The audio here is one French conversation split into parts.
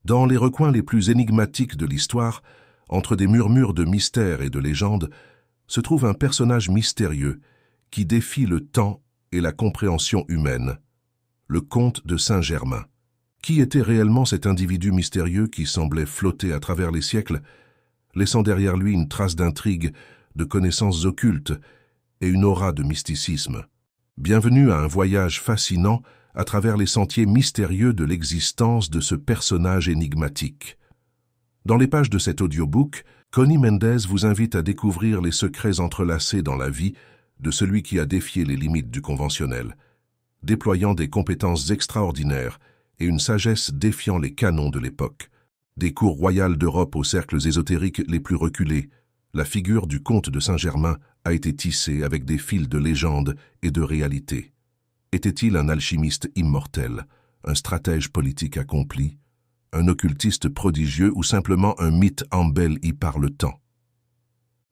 Dans les recoins les plus énigmatiques de l'histoire, entre des murmures de mystères et de légendes, se trouve un personnage mystérieux qui défie le temps et la compréhension humaine, le comte de Saint-Germain. Qui était réellement cet individu mystérieux qui semblait flotter à travers les siècles, laissant derrière lui une trace d'intrigue, de connaissances occultes et une aura de mysticisme? Bienvenue à un voyage fascinant à travers les sentiers mystérieux de l'existence de ce personnage énigmatique. Dans les pages de cet audiobook, Connie Mendez vous invite à découvrir les secrets entrelacés dans la vie de celui qui a défié les limites du conventionnel, déployant des compétences extraordinaires et une sagesse défiant les canons de l'époque. Des cours royales d'Europe aux cercles ésotériques les plus reculés, la figure du comte de Saint-Germain a été tissée avec des fils de légende et de réalité. Était-il un alchimiste immortel, un stratège politique accompli, un occultiste prodigieux ou simplement un mythe embelli par le temps?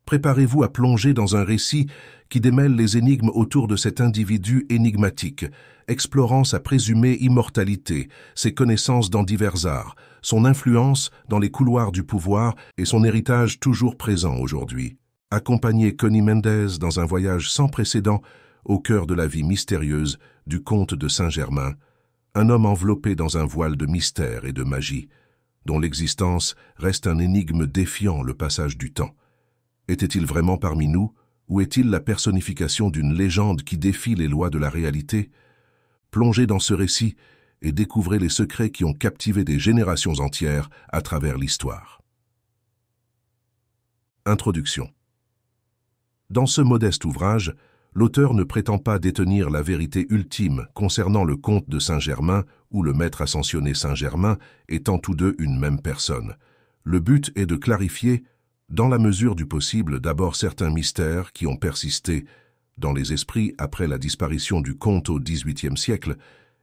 Préparez-vous à plonger dans un récit qui démêle les énigmes autour de cet individu énigmatique, explorant sa présumée immortalité, ses connaissances dans divers arts, son influence dans les couloirs du pouvoir et son héritage toujours présent aujourd'hui. Accompagnez Connie Mendez dans un voyage sans précédent au cœur de la vie mystérieuse du comte de Saint-Germain, un homme enveloppé dans un voile de mystère et de magie, dont l'existence reste un énigme défiant le passage du temps. Était-il vraiment parmi nous, ou est-il la personnification d'une légende qui défie les lois de la réalité? Plongez dans ce récit et découvrez les secrets qui ont captivé des générations entières à travers l'histoire. Introduction. Dans ce modeste ouvrage, l'auteur ne prétend pas détenir la vérité ultime concernant le comte de Saint-Germain ou le maître ascensionné Saint-Germain, étant tous deux une même personne. Le but est de clarifier, dans la mesure du possible, d'abord certains mystères qui ont persisté dans les esprits après la disparition du comte au XVIIIe siècle,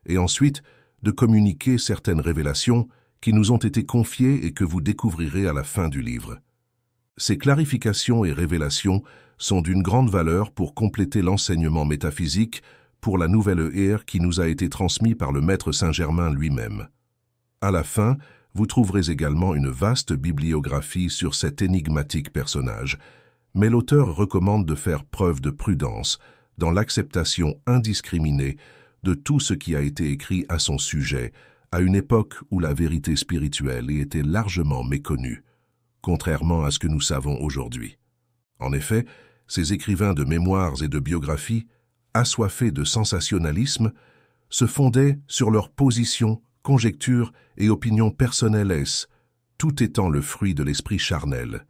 et ensuite de communiquer certaines révélations qui nous ont été confiées et que vous découvrirez à la fin du livre. Ces clarifications et révélations sont d'une grande valeur pour compléter l'enseignement métaphysique pour la nouvelle ère qui nous a été transmis par le maître Saint-Germain lui-même. À la fin, vous trouverez également une vaste bibliographie sur cet énigmatique personnage, mais l'auteur recommande de faire preuve de prudence dans l'acceptation indiscriminée de tout ce qui a été écrit à son sujet, à une époque où la vérité spirituelle était largement méconnue, contrairement à ce que nous savons aujourd'hui. En effet, ces écrivains de mémoires et de biographies, assoiffés de sensationnalisme, se fondaient sur leurs positions, conjectures et opinions personnelles, tout étant le fruit de l'esprit charnel.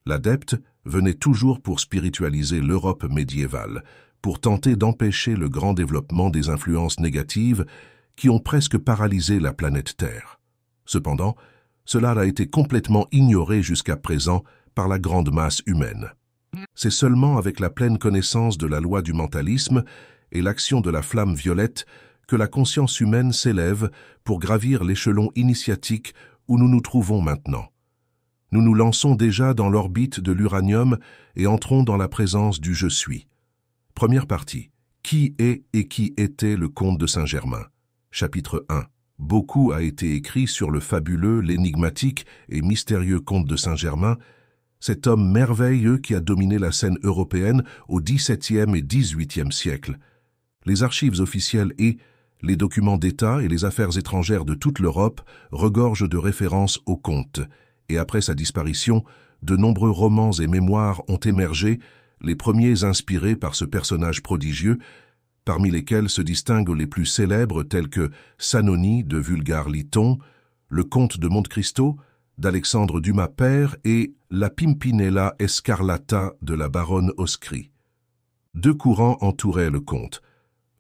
L'adepte venait toujours pour spiritualiser l'Europe médiévale, pour tenter d'empêcher le grand développement des influences négatives qui ont presque paralysé la planète Terre. Cependant, cela a été complètement ignoré jusqu'à présent par la grande masse humaine. C'est seulement avec la pleine connaissance de la loi du mentalisme et l'action de la flamme violette que la conscience humaine s'élève pour gravir l'échelon initiatique où nous nous trouvons maintenant. Nous nous lançons déjà dans l'orbite de l'uranium et entrons dans la présence du « je suis ». Première partie. Qui est et qui était le comte de Saint-Germain? Chapitre 1. Beaucoup a été écrit sur le fabuleux, l'énigmatique et mystérieux comte de Saint-Germain, cet homme merveilleux qui a dominé la scène européenne au XVIIe et XVIIIe siècle. Les archives officielles et les documents d'État et les affaires étrangères de toute l'Europe regorgent de références au comte, et après sa disparition, de nombreux romans et mémoires ont émergé, les premiers inspirés par ce personnage prodigieux, parmi lesquels se distinguent les plus célèbres tels que Sanoni de Vulgar Liton, le comte de Monte Cristo, d'Alexandre Dumas père et la Pimpinella Escarlata de la baronne Oscry. Deux courants entouraient le comte,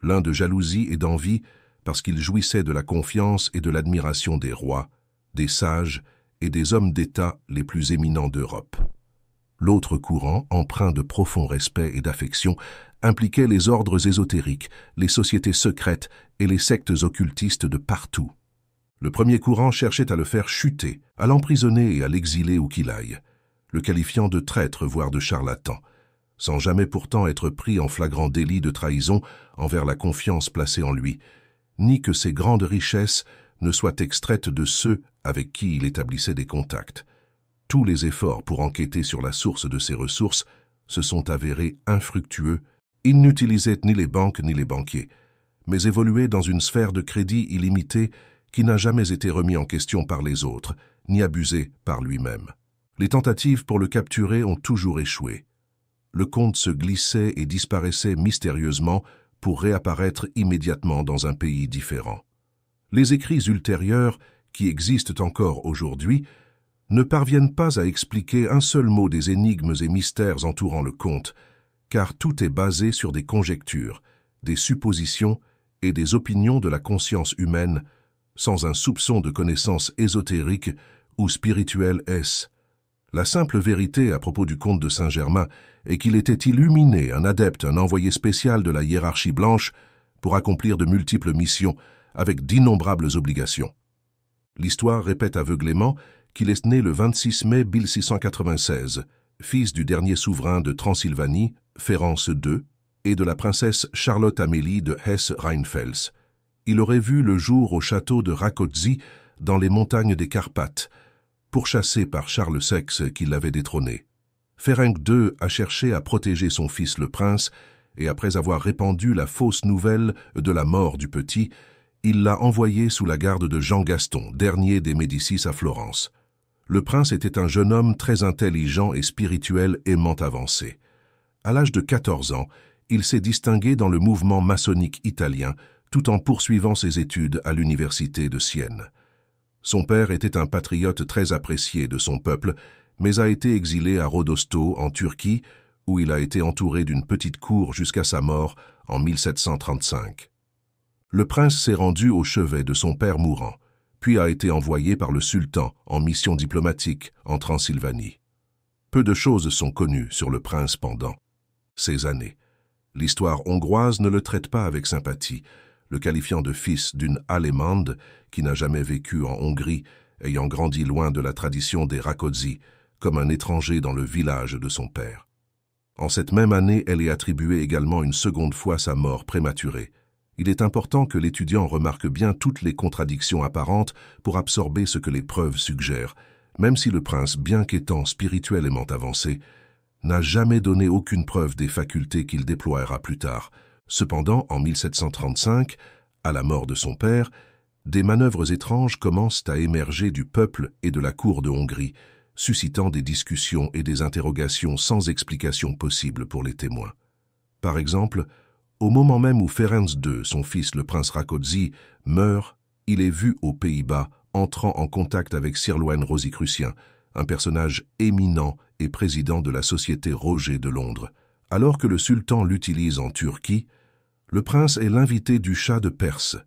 l'un de jalousie et d'envie parce qu'il jouissait de la confiance et de l'admiration des rois, des sages et des hommes d'État les plus éminents d'Europe. L'autre courant, empreint de profond respect et d'affection, impliquait les ordres ésotériques, les sociétés secrètes et les sectes occultistes de partout. Le premier courant cherchait à le faire chuter, à l'emprisonner et à l'exiler où qu'il aille, le qualifiant de traître voire de charlatan, sans jamais pourtant être pris en flagrant délit de trahison envers la confiance placée en lui, ni que ses grandes richesses ne soient extraites de ceux avec qui il établissait des contacts. Tous les efforts pour enquêter sur la source de ces ressources se sont avérés infructueux. Il n'utilisait ni les banques ni les banquiers, mais évoluait dans une sphère de crédit illimitée qui n'a jamais été remis en question par les autres, ni abusé par lui-même. Les tentatives pour le capturer ont toujours échoué. Le comte se glissait et disparaissait mystérieusement pour réapparaître immédiatement dans un pays différent. Les écrits ultérieurs, qui existent encore aujourd'hui, ne parviennent pas à expliquer un seul mot des énigmes et mystères entourant le comte, car tout est basé sur des conjectures, des suppositions et des opinions de la conscience humaine, sans un soupçon de connaissance ésotérique ou spirituelle est-ce. La simple vérité à propos du comte de Saint-Germain est qu'il était illuminé, un adepte, un envoyé spécial de la hiérarchie blanche pour accomplir de multiples missions avec d'innombrables obligations. L'histoire répète aveuglément qu'il est né le 26 mai 1696, fils du dernier souverain de Transylvanie, Férence II, et de la princesse Charlotte Amélie de Hesse-Rheinfels. Il aurait vu le jour au château de Rákóczi, dans les montagnes des Carpates, pourchassé par Charles VI qui l'avait détrôné. Ferenc II a cherché à protéger son fils le prince, et après avoir répandu la fausse nouvelle de la mort du petit, il l'a envoyé sous la garde de Jean Gaston, dernier des Médicis à Florence. Le prince était un jeune homme très intelligent et spirituel aimant avancer. À l'âge de 14 ans, il s'est distingué dans le mouvement maçonnique italien, tout en poursuivant ses études à l'université de Sienne. Son père était un patriote très apprécié de son peuple, mais a été exilé à Rodosto, en Turquie, où il a été entouré d'une petite cour jusqu'à sa mort en 1735. Le prince s'est rendu au chevet de son père mourant, puis a été envoyé par le sultan en mission diplomatique en Transylvanie. Peu de choses sont connues sur le prince pendant ces années. L'histoire hongroise ne le traite pas avec sympathie, le qualifiant de fils d'une Allemande qui n'a jamais vécu en Hongrie, ayant grandi loin de la tradition des Rákóczi, comme un étranger dans le village de son père. En cette même année, elle est attribuée également une seconde fois sa mort prématurée. Il est important que l'étudiant remarque bien toutes les contradictions apparentes pour absorber ce que les preuves suggèrent, même si le prince, bien qu'étant spirituellement avancé, n'a jamais donné aucune preuve des facultés qu'il déploiera plus tard. Cependant, en 1735, à la mort de son père, des manœuvres étranges commencent à émerger du peuple et de la cour de Hongrie, suscitant des discussions et des interrogations sans explication possible pour les témoins. Par exemple, au moment même où Ferenc II, son fils le prince Rákóczi, meurt, il est vu aux Pays-Bas entrant en contact avec Sirloin Rosicrucien, un personnage éminent et président de la Société Roger de Londres. Alors que le sultan l'utilise en Turquie, le prince est l'invité du Shah de Perse.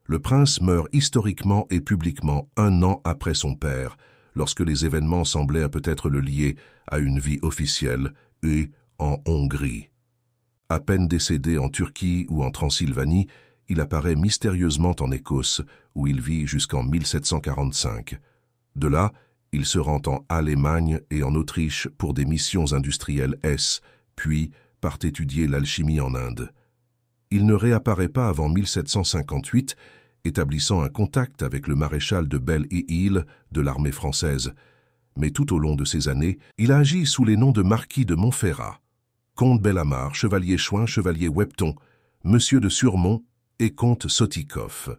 Le prince meurt historiquement et publiquement 1 an après son père, lorsque les événements semblaient peut-être le lier à une vie officielle, et en Hongrie. À peine décédé en Turquie ou en Transylvanie, il apparaît mystérieusement en Écosse, où il vit jusqu'en 1745. De là, il se rend en Allemagne et en Autriche pour des missions industrielles puis part étudier l'alchimie en Inde. Il ne réapparaît pas avant 1758, établissant un contact avec le maréchal de Belle-Île de l'armée française. Mais tout au long de ces années, il a agi sous les noms de marquis de Montferrat, comte Bellamare, chevalier Chouin, chevalier Wepton, monsieur de Surmont et comte Sottikoff.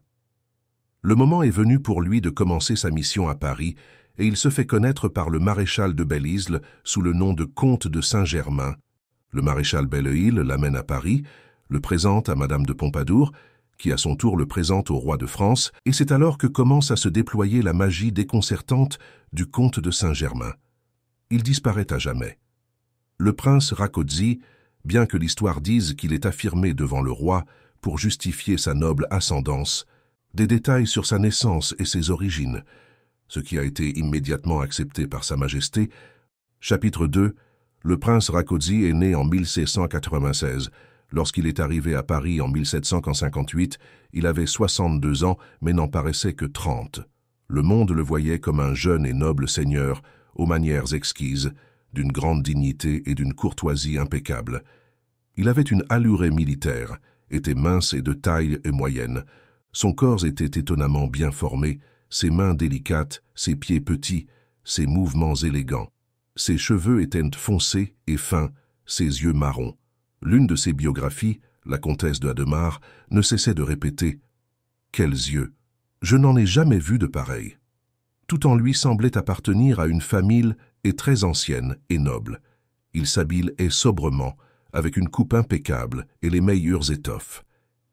Le moment est venu pour lui de commencer sa mission à Paris et il se fait connaître par le maréchal de Belle-Île sous le nom de comte de Saint-Germain. Le maréchal Belle-Île l'amène à Paris, le présente à Madame de Pompadour, qui à son tour le présente au roi de France, et c'est alors que commence à se déployer la magie déconcertante du comte de Saint-Germain. Il disparaît à jamais. Le prince Rákóczi, bien que l'histoire dise qu'il est affirmé devant le roi pour justifier sa noble ascendance, des détails sur sa naissance et ses origines, ce qui a été immédiatement accepté par Sa Majesté. Chapitre 2. Le prince Rákóczi est né en 1696. Lorsqu'il est arrivé à Paris en 1758, il avait 62 ans, mais n'en paraissait que 30. Le monde le voyait comme un jeune et noble seigneur, aux manières exquises, d'une grande dignité et d'une courtoisie impeccable. Il avait une allurée militaire, était mince et de taille et moyenne. Son corps était étonnamment bien formé, ses mains délicates, ses pieds petits, ses mouvements élégants. Ses cheveux étaient foncés et fins, ses yeux marrons. L'une de ses biographies, la comtesse de Hademar, ne cessait de répéter « Quels yeux! Je n'en ai jamais vu de pareils !» Tout en lui semblait appartenir à une famille et très ancienne et noble. Il s'habillait sobrement, avec une coupe impeccable et les meilleures étoffes.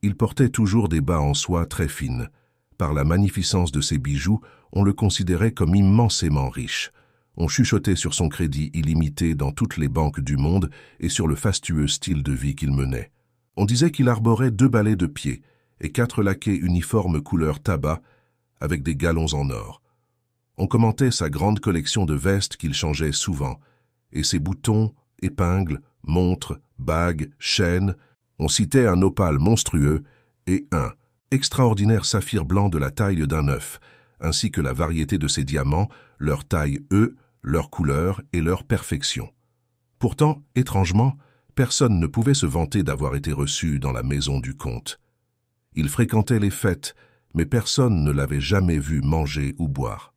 Il portait toujours des bas en soie très fines. Par la magnificence de ses bijoux, on le considérait comme immensément riche. On chuchotait sur son crédit illimité dans toutes les banques du monde et sur le fastueux style de vie qu'il menait. On disait qu'il arborait 2 balais de pied et 4 laquais uniformes couleur tabac avec des galons en or. On commentait sa grande collection de vestes qu'il changeait souvent, et ses boutons, épingles, montres, bagues, chaînes. On citait un opale monstrueux et un extraordinaire saphir blanc de la taille d'un œuf, ainsi que la variété de ses diamants, leur taille, leur couleur et leur perfection. Pourtant, étrangement, personne ne pouvait se vanter d'avoir été reçu dans la maison du comte. Il fréquentait les fêtes, mais personne ne l'avait jamais vu manger ou boire.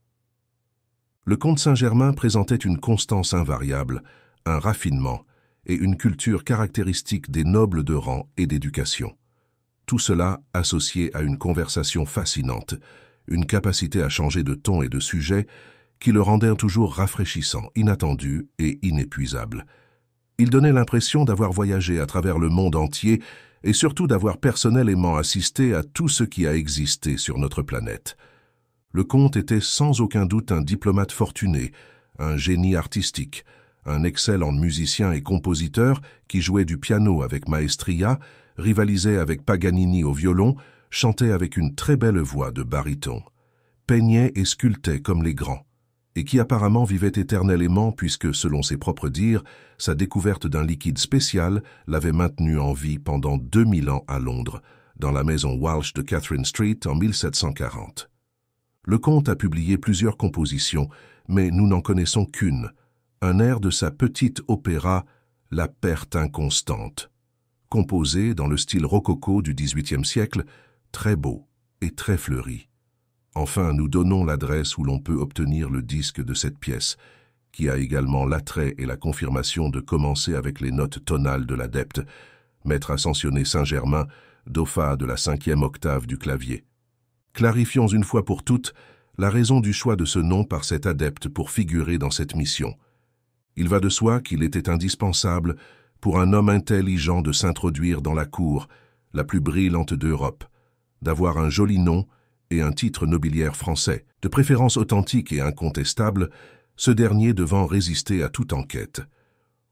Le comte Saint-Germain présentait une constance invariable, un raffinement et une culture caractéristique des nobles de rang et d'éducation. Tout cela associé à une conversation fascinante, une capacité à changer de ton et de sujet qui le rendaient toujours rafraîchissant, inattendu et inépuisable. Il donnait l'impression d'avoir voyagé à travers le monde entier et surtout d'avoir personnellement assisté à tout ce qui a existé sur notre planète. Le comte était sans aucun doute un diplomate fortuné, un génie artistique, un excellent musicien et compositeur qui jouait du piano avec maestria, rivalisait avec Paganini au violon, chantait avec une très belle voix de baryton, peignait et sculptait comme les grands, et qui apparemment vivait éternellement puisque, selon ses propres dires, sa découverte d'un liquide spécial l'avait maintenu en vie pendant 2000 ans à Londres, dans la maison Walsh de Catherine Street en 1740. Le comte a publié plusieurs compositions, mais nous n'en connaissons qu'une, un air de sa petite opéra « La perte inconstante », composé dans le style rococo du XVIIIe siècle, très beau et très fleuri. Enfin, nous donnons l'adresse où l'on peut obtenir le disque de cette pièce, qui a également l'attrait et la confirmation de commencer avec les notes tonales de l'adepte, maître ascensionné Saint-Germain, dauphin de la 5e octave du clavier. Clarifions une fois pour toutes la raison du choix de ce nom par cet adepte pour figurer dans cette mission. Il va de soi qu'il était indispensable pour un homme intelligent de s'introduire dans la cour, la plus brillante d'Europe, d'avoir un joli nom et un titre nobiliaire français, de préférence authentique et incontestable, ce dernier devant résister à toute enquête.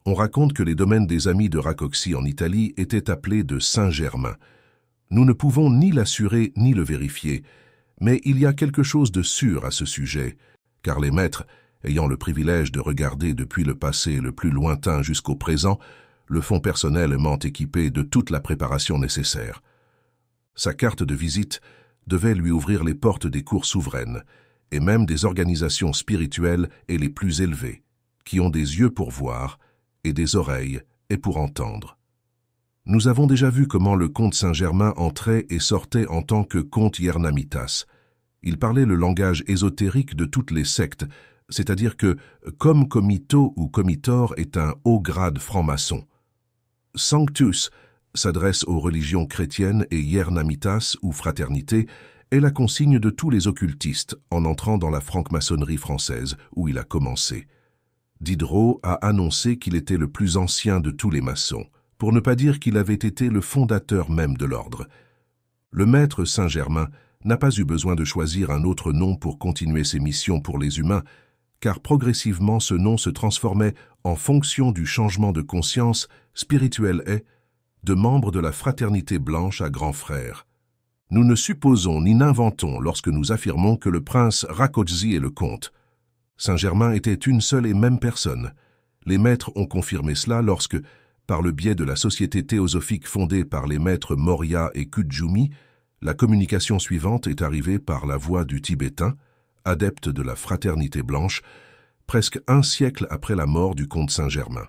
On raconte que les domaines des amis de Racoxy en Italie étaient appelés de Saint-Germain. Nous ne pouvons ni l'assurer ni le vérifier, mais il y a quelque chose de sûr à ce sujet, car les maîtres, ayant le privilège de regarder depuis le passé le plus lointain jusqu'au présent, le font personnellement équipé de toute la préparation nécessaire. Sa carte de visite devait lui ouvrir les portes des cours souveraines, et même des organisations spirituelles et les plus élevées, qui ont des yeux pour voir et des oreilles et pour entendre. Nous avons déjà vu comment le comte Saint-Germain entrait et sortait en tant que comte Iernamitas. Il parlait le langage ésotérique de toutes les sectes, c'est-à-dire que, comme Comito ou Comitor est un haut grade franc-maçon, Sanctus s'adresse aux religions chrétiennes et Iernamitas ou fraternité est la consigne de tous les occultistes en entrant dans la franc-maçonnerie française où il a commencé. Diderot a annoncé qu'il était le plus ancien de tous les maçons, pour ne pas dire qu'il avait été le fondateur même de l'ordre. Le maître Saint-Germain n'a pas eu besoin de choisir un autre nom pour continuer ses missions pour les humains, car progressivement ce nom se transformait en fonction du changement de conscience spirituelle et de membre de la fraternité blanche à grands frères. Nous ne supposons ni n'inventons lorsque nous affirmons que le prince Rákóczi est le comte. Saint-Germain était une seule et même personne. Les maîtres ont confirmé cela lorsque, par le biais de la société théosophique fondée par les maîtres Morya et Kudjumi, la communication suivante est arrivée par la voix du Tibétain, adepte de la fraternité blanche, presque un siècle après la mort du comte Saint-Germain.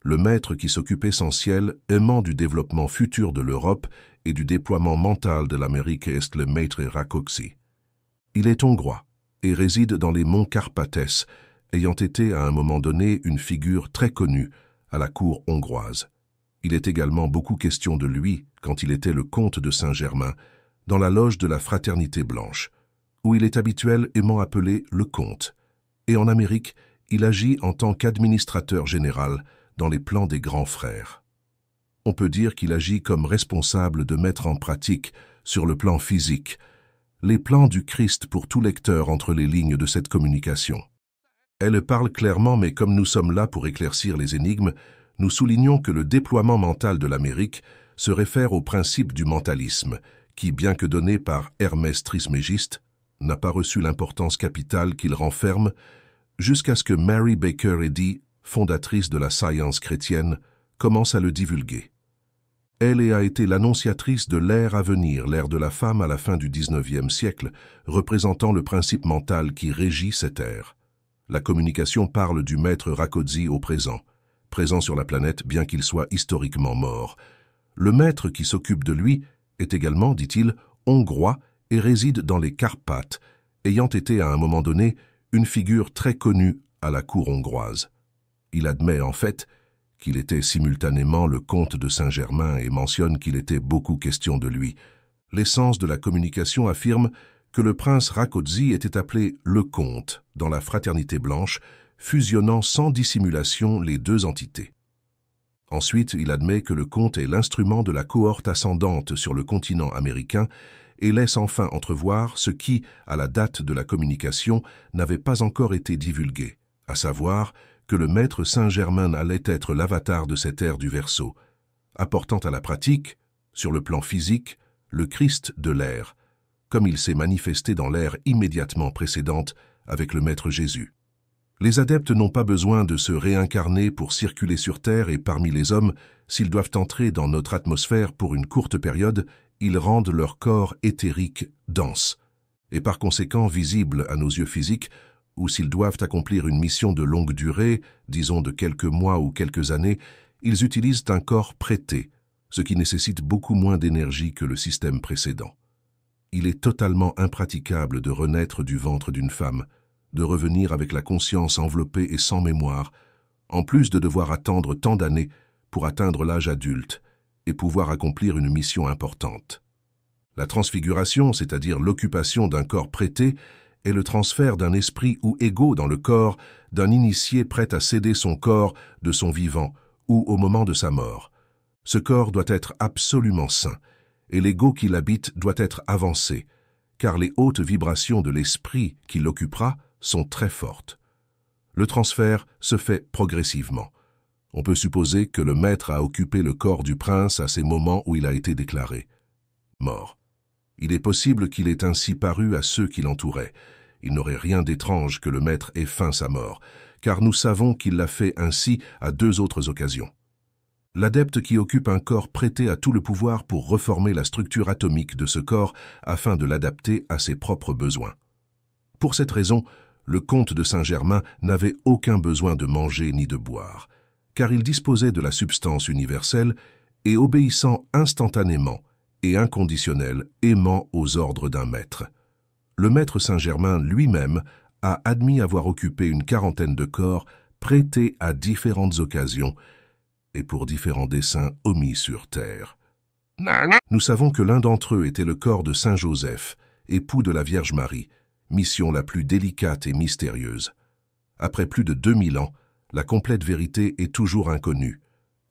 Le maître qui s'occupe essentiel, aimant du développement futur de l'Europe et du déploiement mental de l'Amérique est le maître Rákóczi. Il est hongrois et réside dans les monts Carpathès, ayant été à un moment donné une figure très connue à la cour hongroise. Il est également beaucoup question de lui quand il était le comte de Saint-Germain, dans la loge de la Fraternité Blanche, où il est habituellement appelé le comte. Et en Amérique, il agit en tant qu'administrateur général dans les plans des grands frères. On peut dire qu'il agit comme responsable de mettre en pratique, sur le plan physique, les plans du Christ pour tout lecteur entre les lignes de cette communication. Elle parle clairement, mais comme nous sommes là pour éclaircir les énigmes, nous soulignons que le déploiement mental de l'Amérique se réfère au principe du mentalisme, qui, bien que donné par Hermès Trismégiste, n'a pas reçu l'importance capitale qu'il renferme jusqu'à ce que Mary Baker Eddy, fondatrice de la science chrétienne, commence à le divulguer. Elle a été l'annonciatrice de l'ère à venir, l'ère de la femme à la fin du XIXe siècle, représentant le principe mental qui régit cette ère. La communication parle du maître Rákóczi au présent sur la planète bien qu'il soit historiquement mort. Le maître qui s'occupe de lui est également, dit-il, hongrois et réside dans les Carpates, ayant été à un moment donné une figure très connue à la cour hongroise. Il admet en fait qu'il était simultanément le comte de Saint-Germain et mentionne qu'il était beaucoup question de lui. L'essence de la communication affirme que le prince Rákóczi était appelé le comte dans la Fraternité Blanche, fusionnant sans dissimulation les deux entités. Ensuite, il admet que le comte est l'instrument de la cohorte ascendante sur le continent américain et laisse enfin entrevoir ce qui, à la date de la communication, n'avait pas encore été divulgué, à savoir que le maître Saint-Germain allait être l'avatar de cette ère du Verseau, apportant à la pratique, sur le plan physique, le Christ de l'ère, comme il s'est manifesté dans l'ère immédiatement précédente avec le Maître Jésus. Les adeptes n'ont pas besoin de se réincarner pour circuler sur Terre et parmi les hommes, s'ils doivent entrer dans notre atmosphère pour une courte période, ils rendent leur corps éthérique dense, et par conséquent visible à nos yeux physiques, ou s'ils doivent accomplir une mission de longue durée, disons de quelques mois ou quelques années, ils utilisent un corps prêté, ce qui nécessite beaucoup moins d'énergie que le système précédent. Il est totalement impraticable de renaître du ventre d'une femme, de revenir avec la conscience enveloppée et sans mémoire, en plus de devoir attendre tant d'années pour atteindre l'âge adulte et pouvoir accomplir une mission importante. La transfiguration, c'est-à-dire l'occupation d'un corps prêté, est le transfert d'un esprit ou ego dans le corps d'un initié prêt à céder son corps de son vivant ou au moment de sa mort. Ce corps doit être absolument sain, et l'ego qui l'habite doit être avancé, car les hautes vibrations de l'esprit qui l'occupera sont très fortes. Le transfert se fait progressivement. On peut supposer que le maître a occupé le corps du prince à ces moments où il a été déclaré mort. Il est possible qu'il ait ainsi paru à ceux qui l'entouraient. Il n'aurait rien d'étrange que le maître ait feint sa mort, car nous savons qu'il l'a fait ainsi à 2 autres occasions. L'adepte qui occupe un corps prêté a tout le pouvoir pour reformer la structure atomique de ce corps afin de l'adapter à ses propres besoins. Pour cette raison, le comte de Saint-Germain n'avait aucun besoin de manger ni de boire, car il disposait de la substance universelle et obéissant instantanément et inconditionnel, aimant aux ordres d'un maître. Le maître Saint-Germain lui-même a admis avoir occupé une 40aine de corps prêtés à différentes occasions et pour différents desseins omis sur terre. Nous savons que l'un d'entre eux était le corps de Saint Joseph, époux de la Vierge Marie, mission la plus délicate et mystérieuse. Après plus de 2000 ans, la complète vérité est toujours inconnue.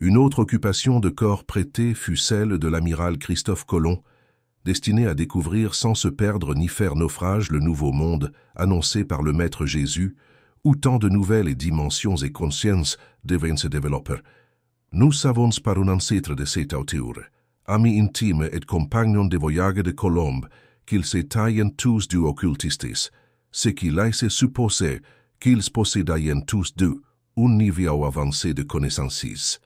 Une autre occupation de corps prêté fut celle de l'amiral Christophe Colomb, destiné à découvrir sans se perdre ni faire naufrage le nouveau monde annoncé par le Maître Jésus, où tant de nouvelles dimensions et consciences devaient se développer. Nous savons par un ancêtre de cette auteur, ami intime et compagnon de voyage de Colomb, qu'ils s'étaient tous du occultistes, ce qui laisse supposer qu'ils possédaient tous deux un niveau avancé de connaissances.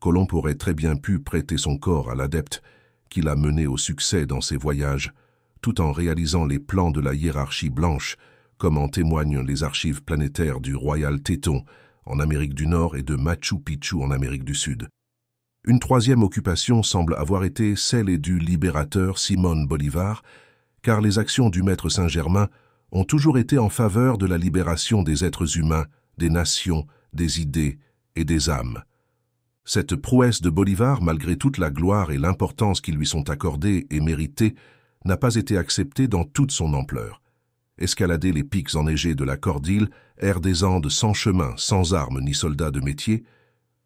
Colomb aurait très bien pu prêter son corps à l'adepte qui l'a mené au succès dans ses voyages, tout en réalisant les plans de la hiérarchie blanche, comme en témoignent les archives planétaires du Royal Teton en Amérique du Nord et de Machu Picchu en Amérique du Sud. Une troisième occupation semble avoir été celle du libérateur Simón Bolívar, car les actions du Maître Saint-Germain ont toujours été en faveur de la libération des êtres humains, des nations, des idées et des âmes. Cette prouesse de Bolivar, malgré toute la gloire et l'importance qui lui sont accordées et méritées, n'a pas été acceptée dans toute son ampleur. Escalader les pics enneigés de la Cordille, air des Andes sans chemin, sans armes ni soldats de métier,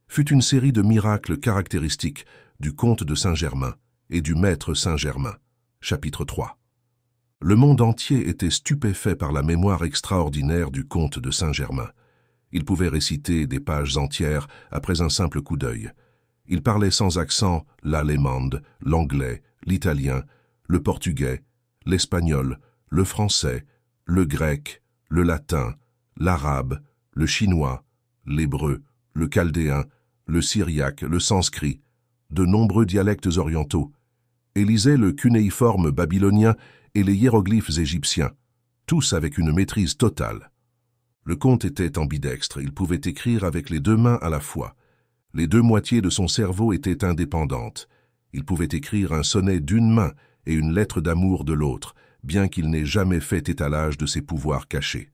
fut une série de miracles caractéristiques du comte de Saint-Germain et du Maître Saint-Germain. Chapitre 3. Le monde entier était stupéfait par la mémoire extraordinaire du comte de Saint-Germain. Il pouvait réciter des pages entières après un simple coup d'œil. Il parlait sans accent l'allemande, l'anglais, l'italien, le portugais, l'espagnol, le français, le grec, le latin, l'arabe, le chinois, l'hébreu, le chaldéen, le syriaque, le sanskrit, de nombreux dialectes orientaux, et lisait le cunéiforme babylonien et les hiéroglyphes égyptiens, tous avec une maîtrise totale. Le comte était ambidextre, il pouvait écrire avec les deux mains à la fois. Les deux moitiés de son cerveau étaient indépendantes. Il pouvait écrire un sonnet d'une main et une lettre d'amour de l'autre, bien qu'il n'ait jamais fait étalage de ses pouvoirs cachés.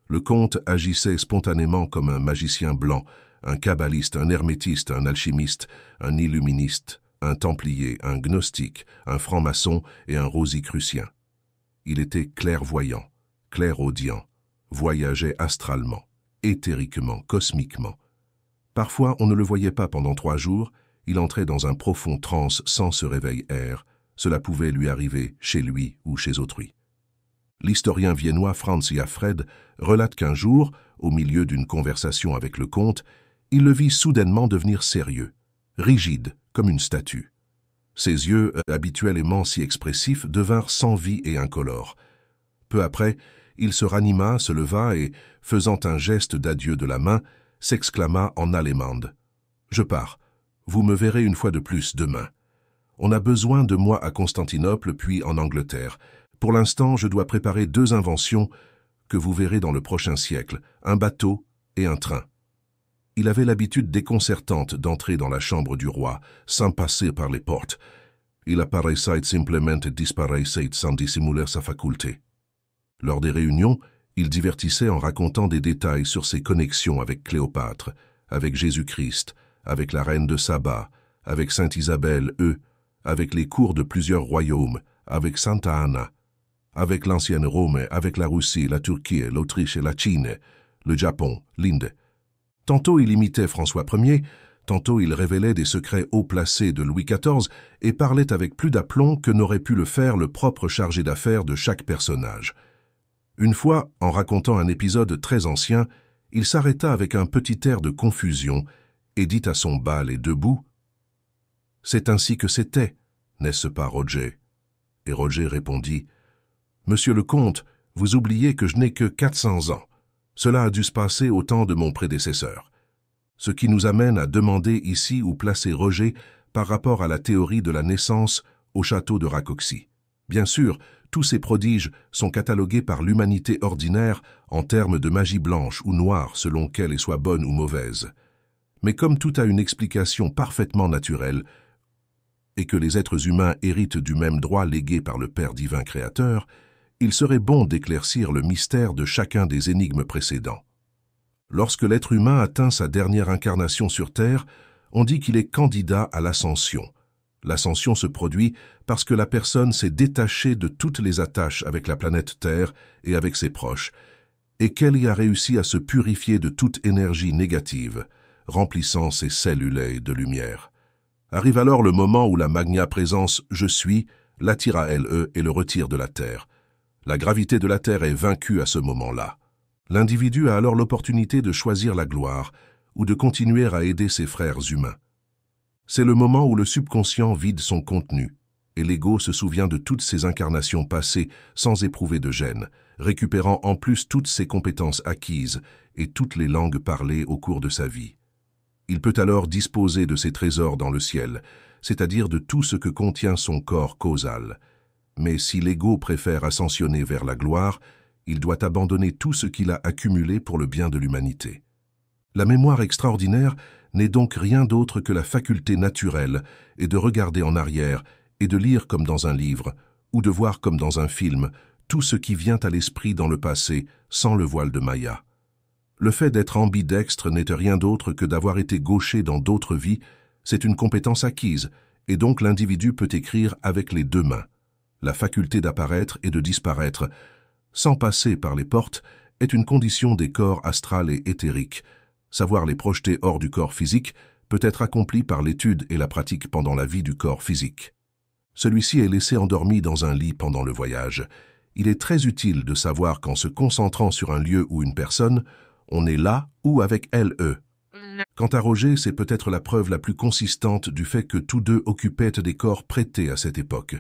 Le comte agissait spontanément comme un magicien blanc, un kabbaliste, un hermétiste, un alchimiste, un illuministe, un templier, un gnostique, un franc-maçon et un rosicrucien. Il était clairvoyant, clairaudient, voyageait astralement, éthériquement, cosmiquement. Parfois, on ne le voyait pas pendant 3 jours, il entrait dans un profond transe sans se réveiller. Cela pouvait lui arriver chez lui ou chez autrui. L'historien viennois Franz Jaffred relate qu'un jour, au milieu d'une conversation avec le comte, il le vit soudainement devenir sérieux, rigide comme une statue. Ses yeux, habituellement si expressifs, devinrent sans vie et incolores. Peu après, il se ranima, se leva et, faisant un geste d'adieu de la main, s'exclama en allemande. « Je pars. Vous me verrez une fois de plus demain. On a besoin de moi à Constantinople puis en Angleterre. Pour l'instant, je dois préparer 2 inventions que vous verrez dans le prochain siècle, un bateau et un train. » Il avait l'habitude déconcertante d'entrer dans la chambre du roi, sans passer par les portes. Il apparaissait simplement et disparaissait sans dissimuler sa faculté. Lors des réunions, il divertissait en racontant des détails sur ses connexions avec Cléopâtre, avec Jésus-Christ, avec la reine de Saba, avec Sainte Isabelle, avec les cours de plusieurs royaumes, avec Santa Anna, avec l'ancienne Rome, avec la Russie, la Turquie, l'Autriche et la Chine, le Japon, l'Inde. Tantôt il imitait François Ier, tantôt il révélait des secrets haut placés de Louis XIV et parlait avec plus d'aplomb que n'aurait pu le faire le propre chargé d'affaires de chaque personnage. Une fois, en racontant un épisode très ancien, il s'arrêta avec un petit air de confusion et dit à son Baal et debout « C'est ainsi que c'était, n'est-ce pas, Roger ?» Et Roger répondit « Monsieur le comte, vous oubliez que je n'ai que 400 ans. Cela a dû se passer au temps de mon prédécesseur. Ce qui nous amène à demander ici où placer Roger par rapport à la théorie de la naissance au château de Rakoczy. Bien sûr, tous ces prodiges sont catalogués par l'humanité ordinaire en termes de magie blanche ou noire selon qu'elle soit bonne ou mauvaise. Mais comme tout a une explication parfaitement naturelle, et que les êtres humains héritent du même droit légué par le Père divin créateur, il serait bon d'éclaircir le mystère de chacun des énigmes précédents. Lorsque l'être humain atteint sa dernière incarnation sur Terre, on dit qu'il est candidat à l'ascension. L'ascension se produit parce que la personne s'est détachée de toutes les attaches avec la planète Terre et avec ses proches, et qu'elle y a réussi à se purifier de toute énergie négative, remplissant ses cellules de lumière. Arrive alors le moment où la magna présence « Je suis » l'attire à elle et le retire de la Terre. La gravité de la Terre est vaincue à ce moment-là. L'individu a alors l'opportunité de choisir la gloire ou de continuer à aider ses frères humains. C'est le moment où le subconscient vide son contenu et l'ego se souvient de toutes ses incarnations passées sans éprouver de gêne, récupérant en plus toutes ses compétences acquises et toutes les langues parlées au cours de sa vie. Il peut alors disposer de ses trésors dans le ciel, c'est-à-dire de tout ce que contient son corps causal. Mais si l'ego préfère ascensionner vers la gloire, il doit abandonner tout ce qu'il a accumulé pour le bien de l'humanité. La mémoire extraordinaire n'est donc rien d'autre que la faculté naturelle et de regarder en arrière et de lire comme dans un livre, ou de voir comme dans un film tout ce qui vient à l'esprit dans le passé sans le voile de Maya. Le fait d'être ambidextre n'est rien d'autre que d'avoir été gaucher dans d'autres vies, c'est une compétence acquise, et donc l'individu peut écrire avec les deux mains. La faculté d'apparaître et de disparaître, sans passer par les portes, est une condition des corps astral et éthériques. Savoir les projeter hors du corps physique peut être accompli par l'étude et la pratique pendant la vie du corps physique. Celui-ci est laissé endormi dans un lit pendant le voyage. Il est très utile de savoir qu'en se concentrant sur un lieu ou une personne, on est là ou avec elle, eux. Quant à Roger, c'est peut-être la preuve la plus consistante du fait que tous deux occupaient des corps prêtés à cette époque.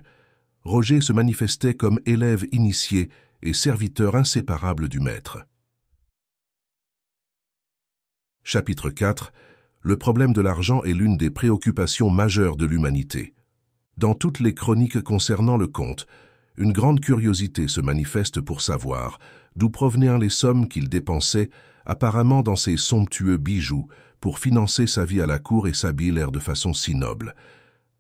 Roger se manifestait comme élève initié et serviteur inséparable du maître. Chapitre 4. Le problème de l'argent est l'une des préoccupations majeures de l'humanité. Dans toutes les chroniques concernant le comte, une grande curiosité se manifeste pour savoir d'où provenaient les sommes qu'il dépensait apparemment dans ces somptueux bijoux pour financer sa vie à la cour et s'habiller de façon si noble.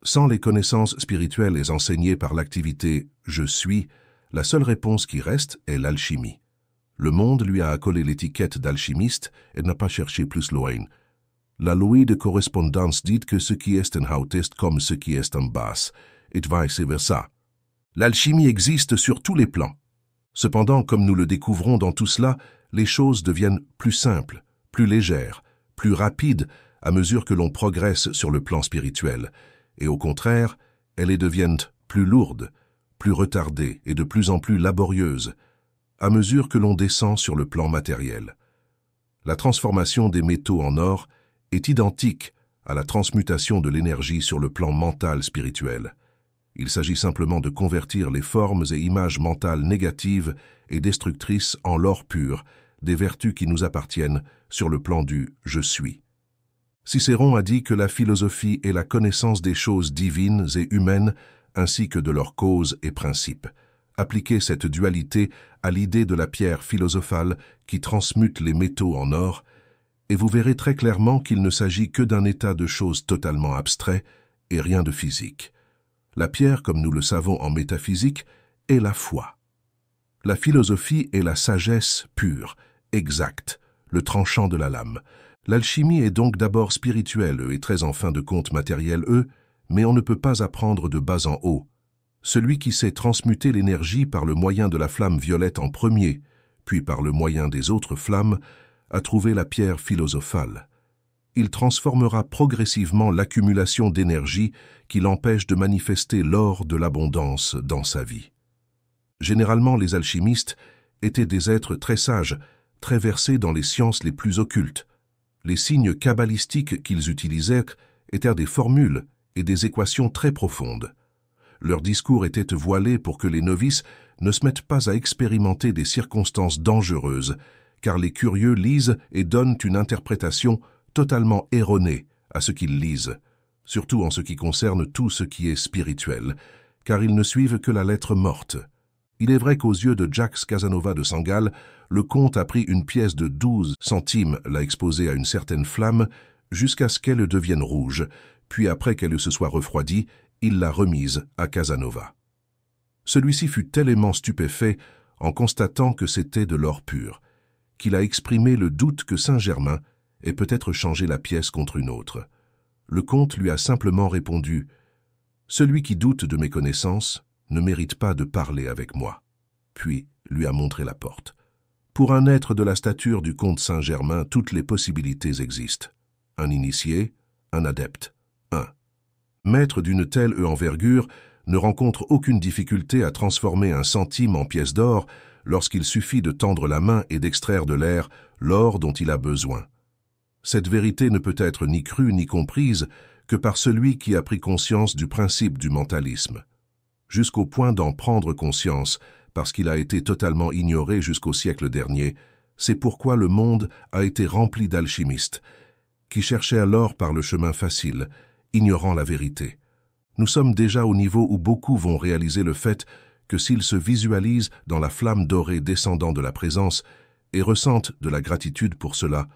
Sans les connaissances spirituelles et enseignées par l'activité « je suis », la seule réponse qui reste est l'alchimie. Le monde lui a accolé l'étiquette d'alchimiste et n'a pas cherché plus loin. La loi de correspondance dit que ce qui est en haut est comme ce qui est en bas, et vice versa. L'alchimie existe sur tous les plans. Cependant, comme nous le découvrons dans tout cela, les choses deviennent plus simples, plus légères, plus rapides à mesure que l'on progresse sur le plan spirituel, et au contraire, elles deviennent plus lourdes, plus retardées et de plus en plus laborieuses, à mesure que l'on descend sur le plan matériel. La transformation des métaux en or est identique à la transmutation de l'énergie sur le plan mental spirituel. Il s'agit simplement de convertir les formes et images mentales négatives et destructrices en l'or pur, des vertus qui nous appartiennent sur le plan du « je suis ». Cicéron a dit que la philosophie est la connaissance des choses divines et humaines ainsi que de leurs causes et principes. Appliquez cette dualité à l'idée de la pierre philosophale qui transmute les métaux en or, et vous verrez très clairement qu'il ne s'agit que d'un état de choses totalement abstrait et rien de physique. La pierre, comme nous le savons en métaphysique, est la foi. La philosophie est la sagesse pure, exacte, le tranchant de la lame. L'alchimie est donc d'abord spirituelle et très en fin de compte matérielle, mais on ne peut pas apprendre de bas en haut. Celui qui sait transmuter l'énergie par le moyen de la flamme violette en premier, puis par le moyen des autres flammes, a trouvé la pierre philosophale. Il transformera progressivement l'accumulation d'énergie qui l'empêche de manifester l'or de l'abondance dans sa vie. Généralement, les alchimistes étaient des êtres très sages, très versés dans les sciences les plus occultes. Les signes kabbalistiques qu'ils utilisaient étaient des formules et des équations très profondes. Leur discours était voilé pour que les novices ne se mettent pas à expérimenter des circonstances dangereuses, car les curieux lisent et donnent une interprétation totalement erronée à ce qu'ils lisent, surtout en ce qui concerne tout ce qui est spirituel, car ils ne suivent que la lettre morte. Il est vrai qu'aux yeux de Jacques Casanova de Sangalles, le comte a pris une pièce de 12 centimes, l'a exposée à une certaine flamme, jusqu'à ce qu'elle devienne rouge, puis après qu'elle se soit refroidie, il l'a remise à Casanova. Celui-ci fut tellement stupéfait en constatant que c'était de l'or pur, qu'il a exprimé le doute que Saint-Germain ait peut-être changé la pièce contre une autre. Le comte lui a simplement répondu « Celui qui doute de mes connaissances ne mérite pas de parler avec moi », puis lui a montré la porte. Pour un être de la stature du comte Saint-Germain, toutes les possibilités existent. Un initié, un adepte, un maître d'une telle envergure ne rencontre aucune difficulté à transformer un centime en pièce d'or lorsqu'il suffit de tendre la main et d'extraire de l'air l'or dont il a besoin. Cette vérité ne peut être ni crue ni comprise que par celui qui a pris conscience du principe du mentalisme, jusqu'au point d'en prendre conscience, parce qu'il a été totalement ignoré jusqu'au siècle dernier. C'est pourquoi le monde a été rempli d'alchimistes, qui cherchaient l'or par le chemin facile, ignorant la vérité. Nous sommes déjà au niveau où beaucoup vont réaliser le fait que s'ils se visualisent dans la flamme dorée descendant de la présence et ressentent de la gratitude pour cela,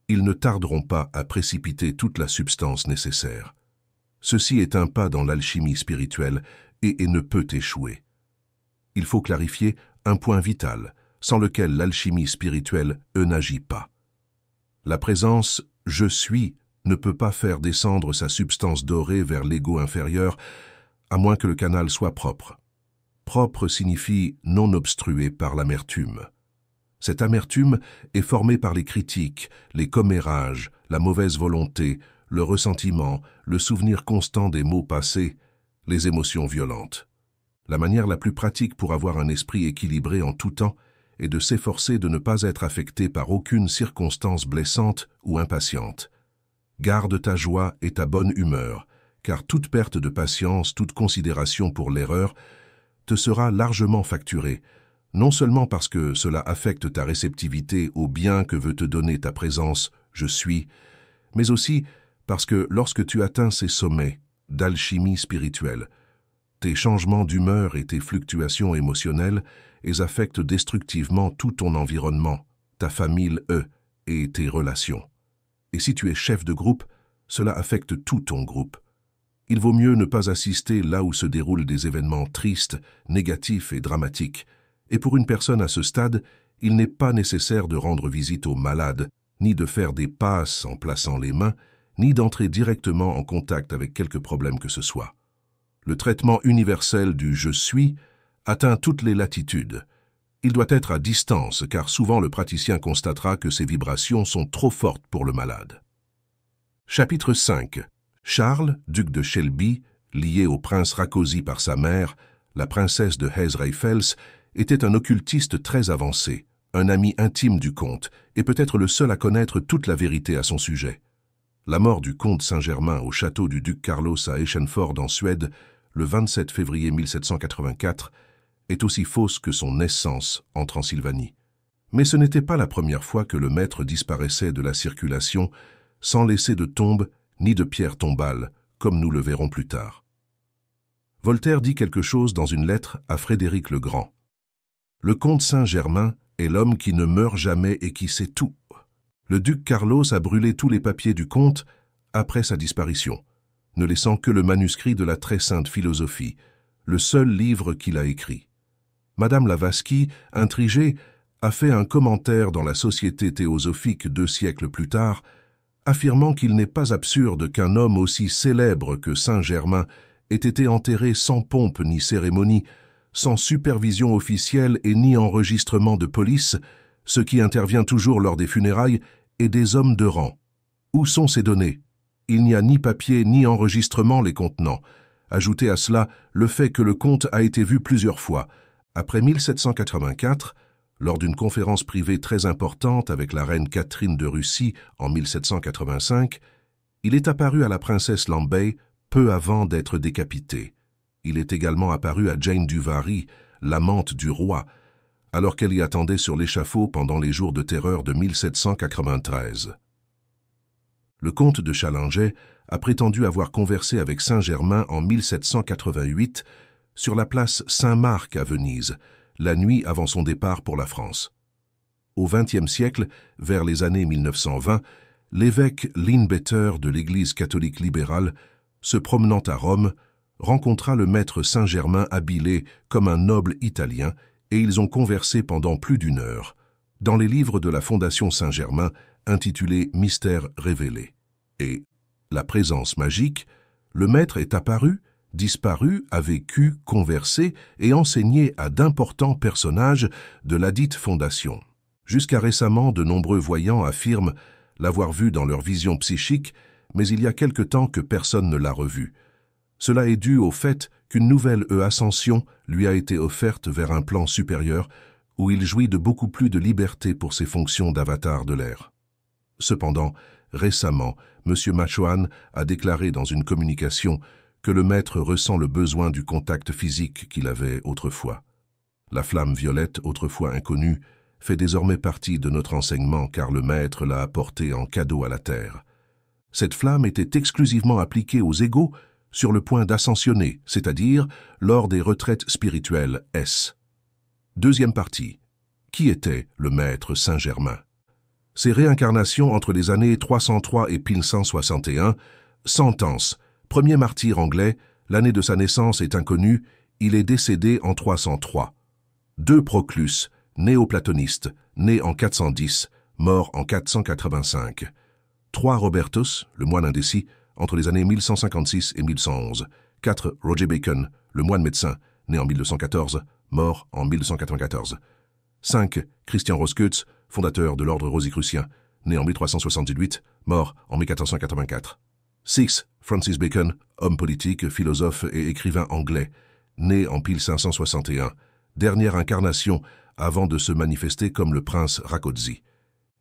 ils ne tarderont pas à précipiter toute la substance nécessaire. Ceci est un pas dans l'alchimie spirituelle et ne peut échouer. Il faut clarifier un point vital, sans lequel l'alchimie spirituelle n'agit pas. La présence « je suis » ne peut pas faire descendre sa substance dorée vers l'ego inférieur, à moins que le canal soit propre. Propre signifie non obstrué par l'amertume. Cette amertume est formée par les critiques, les commérages, la mauvaise volonté, le ressentiment, le souvenir constant des maux passés, les émotions violentes. La manière la plus pratique pour avoir un esprit équilibré en tout temps est de s'efforcer de ne pas être affecté par aucune circonstance blessante ou impatiente. Garde ta joie et ta bonne humeur, car toute perte de patience, toute considération pour l'erreur te sera largement facturée, non seulement parce que cela affecte ta réceptivité au bien que veut te donner ta présence « je suis », mais aussi parce que lorsque tu atteins ces sommets d'alchimie spirituelle, tes changements d'humeur et tes fluctuations émotionnelles affectent destructivement tout ton environnement, ta famille et tes relations. Et si tu es chef de groupe, cela affecte tout ton groupe. Il vaut mieux ne pas assister là où se déroulent des événements tristes, négatifs et dramatiques. Et pour une personne à ce stade, il n'est pas nécessaire de rendre visite aux malades, ni de faire des passes en plaçant les mains, ni d'entrer directement en contact avec quelque problème que ce soit. Le traitement universel du « je suis » atteint toutes les latitudes. Il doit être à distance, car souvent le praticien constatera que ces vibrations sont trop fortes pour le malade. Chapitre 5. Charles, duc de Shelby, lié au prince Rákóczi par sa mère, la princesse de Hesse-Reifels, était un occultiste très avancé, un ami intime du comte, et peut-être le seul à connaître toute la vérité à son sujet. La mort du comte Saint-Germain au château du duc Carlos à Eschenford en Suède, le 27 février 1784, est aussi fausse que son naissance en Transylvanie. Mais ce n'était pas la première fois que le maître disparaissait de la circulation sans laisser de tombe ni de pierre tombale, comme nous le verrons plus tard. Voltaire dit quelque chose dans une lettre à Frédéric le Grand. Le comte Saint-Germain est l'homme qui ne meurt jamais et qui sait tout. Le duc Carlos a brûlé tous les papiers du comte après sa disparition, ne laissant que le manuscrit de la très sainte philosophie, le seul livre qu'il a écrit. Madame Blavatsky, intriguée, a fait un commentaire dans la Société théosophique 2 siècles plus tard, affirmant qu'il n'est pas absurde qu'un homme aussi célèbre que Saint-Germain ait été enterré sans pompe ni cérémonie, sans supervision officielle et ni enregistrement de police, ce qui intervient toujours lors des funérailles, et des hommes de rang. Où sont ces données? Il n'y a ni papier ni enregistrement les contenant. Ajoutez à cela le fait que le comte a été vu plusieurs fois. Après 1784, lors d'une conférence privée très importante avec la reine Catherine de Russie en 1785, il est apparu à la princesse Lambay peu avant d'être décapité. Il est également apparu à Jane du Barry, l'amante du roi, alors qu'elle y attendait sur l'échafaud pendant les jours de terreur de 1793. Le comte de Challenges a prétendu avoir conversé avec Saint-Germain en 1788 sur la place Saint-Marc à Venise, la nuit avant son départ pour la France. Au XXe siècle, vers les années 1920, l'évêque Linbetter de l'Église catholique libérale, se promenant à Rome, rencontra le maître Saint-Germain habillé comme un noble italien et ils ont conversé pendant plus d'1 heure, dans les livres de la Fondation Saint-Germain intitulés « Mystères révélés ». Et, la présence magique, le maître est apparu, disparu, a vécu, conversé et enseigné à d'importants personnages de ladite fondation. Jusqu'à récemment, de nombreux voyants affirment l'avoir vu dans leur vision psychique, mais il y a quelque temps que personne ne l'a revu. Cela est dû au fait qu'une nouvelle ascension lui a été offerte vers un plan supérieur où il jouit de beaucoup plus de liberté pour ses fonctions d'avatar de l'air. Cependant, récemment, M. Machoan a déclaré dans une communication que le maître ressent le besoin du contact physique qu'il avait autrefois. La flamme violette, autrefois inconnue, fait désormais partie de notre enseignement car le maître l'a apportée en cadeau à la terre. Cette flamme était exclusivement appliquée aux égaux sur le point d'ascensionner, c'est-à-dire lors des retraites spirituelles S. Deuxième partie. Qui était le maître Saint-Germain? Ses réincarnations entre les années 303 et 1161, sentence, premier martyr anglais, l'année de sa naissance est inconnue, il est décédé en 303, 2 Proclus, néoplatoniste, né en 410, mort en 485. 3 Robertus, le moine indécis, entre les années 1156 et 1111. 4 Roger Bacon, le moine médecin, né en 1214, mort en 1194. 5 Christian Roscoeus, fondateur de l'ordre rosicrucien, né en 1378, mort en 1484. 6 Francis Bacon, homme politique, philosophe et écrivain anglais, né en 1561, dernière incarnation avant de se manifester comme le prince Rákóczi.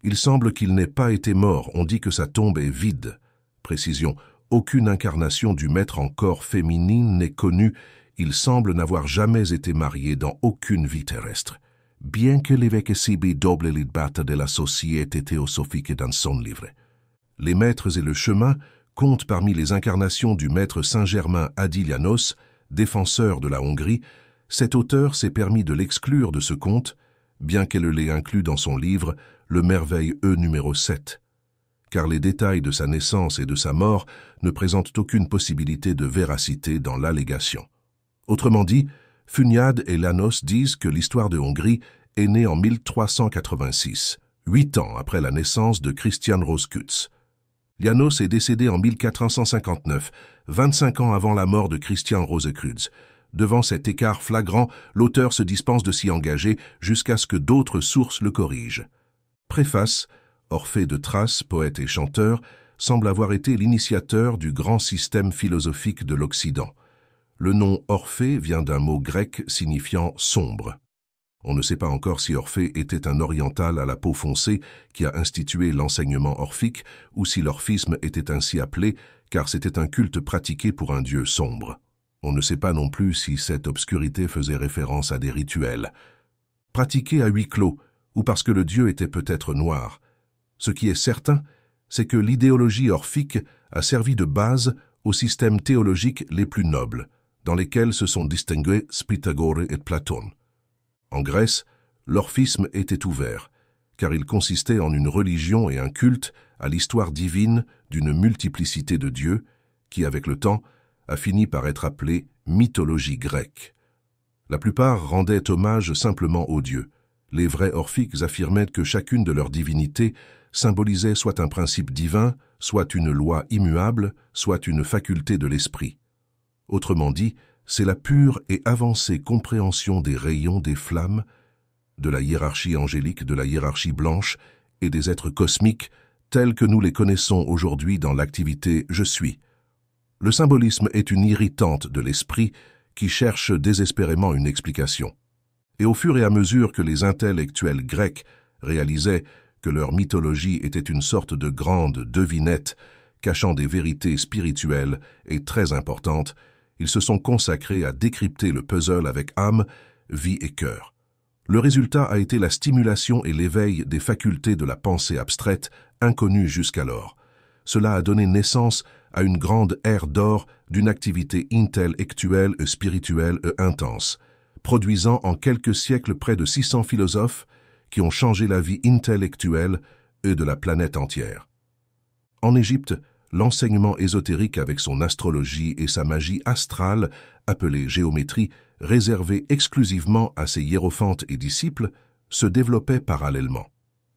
Il semble qu'il n'ait pas été mort, on dit que sa tombe est vide. Précision, aucune incarnation du maître en corps féminine n'est connue, il semble n'avoir jamais été marié dans aucune vie terrestre. Bien que l'évêque sibi doble l'idbata de la Société théosophique dans son livre. Les maîtres et le chemin comptent parmi les incarnations du maître Saint-Germain Adilianos, défenseur de la Hongrie. Cet auteur s'est permis de l'exclure de ce compte, bien qu'elle l'ait inclus dans son livre Le Merveille E numéro 7, car les détails de sa naissance et de sa mort ne présentent aucune possibilité de véracité dans l'allégation. Autrement dit, Funyad et Llanos disent que l'histoire de Hongrie est née en 1386, 8 ans après la naissance de Christian Roscoeus. Llanos est décédé en 1459, 25 ans avant la mort de Christian Rosecruz. Devant cet écart flagrant, l'auteur se dispense de s'y engager jusqu'à ce que d'autres sources le corrigent. Préface, Orphée de Thrace, poète et chanteur, semble avoir été l'initiateur du grand système philosophique de l'Occident. Le nom Orphée vient d'un mot grec signifiant sombre. On ne sait pas encore si Orphée était un oriental à la peau foncée qui a institué l'enseignement orphique ou si l'orphisme était ainsi appelé car c'était un culte pratiqué pour un dieu sombre. On ne sait pas non plus si cette obscurité faisait référence à des rituels. Pratiqués à huis clos ou parce que le dieu était peut-être noir. Ce qui est certain, c'est que l'idéologie orphique a servi de base aux systèmes théologiques les plus nobles, dans lesquels se sont distingués Pythagore et Platon. En Grèce, l'orphisme était ouvert, car il consistait en une religion et un culte à l'histoire divine d'une multiplicité de dieux, qui, avec le temps, a fini par être appelée mythologie grecque. La plupart rendaient hommage simplement aux dieux. Les vrais orphiques affirmaient que chacune de leurs divinités symbolisait soit un principe divin, soit une loi immuable, soit une faculté de l'esprit. Autrement dit, c'est la pure et avancée compréhension des rayons des flammes, de la hiérarchie angélique, de la hiérarchie blanche et des êtres cosmiques tels que nous les connaissons aujourd'hui dans l'activité « Je suis ». Le symbolisme est une irritante de l'esprit qui cherche désespérément une explication. Et au fur et à mesure que les intellectuels grecs réalisaient que leur mythologie était une sorte de grande devinette cachant des vérités spirituelles et très importantes, ils se sont consacrés à décrypter le puzzle avec âme, vie et cœur. Le résultat a été la stimulation et l'éveil des facultés de la pensée abstraite, inconnues jusqu'alors. Cela a donné naissance à une grande ère d'or d'une activité intellectuelle et spirituelle et intense, produisant en quelques siècles près de 600 philosophes qui ont changé la vie intellectuelle et de la planète entière. En Égypte, l'enseignement ésotérique avec son astrologie et sa magie astrale, appelée géométrie, réservée exclusivement à ses hiérophantes et disciples, se développait parallèlement.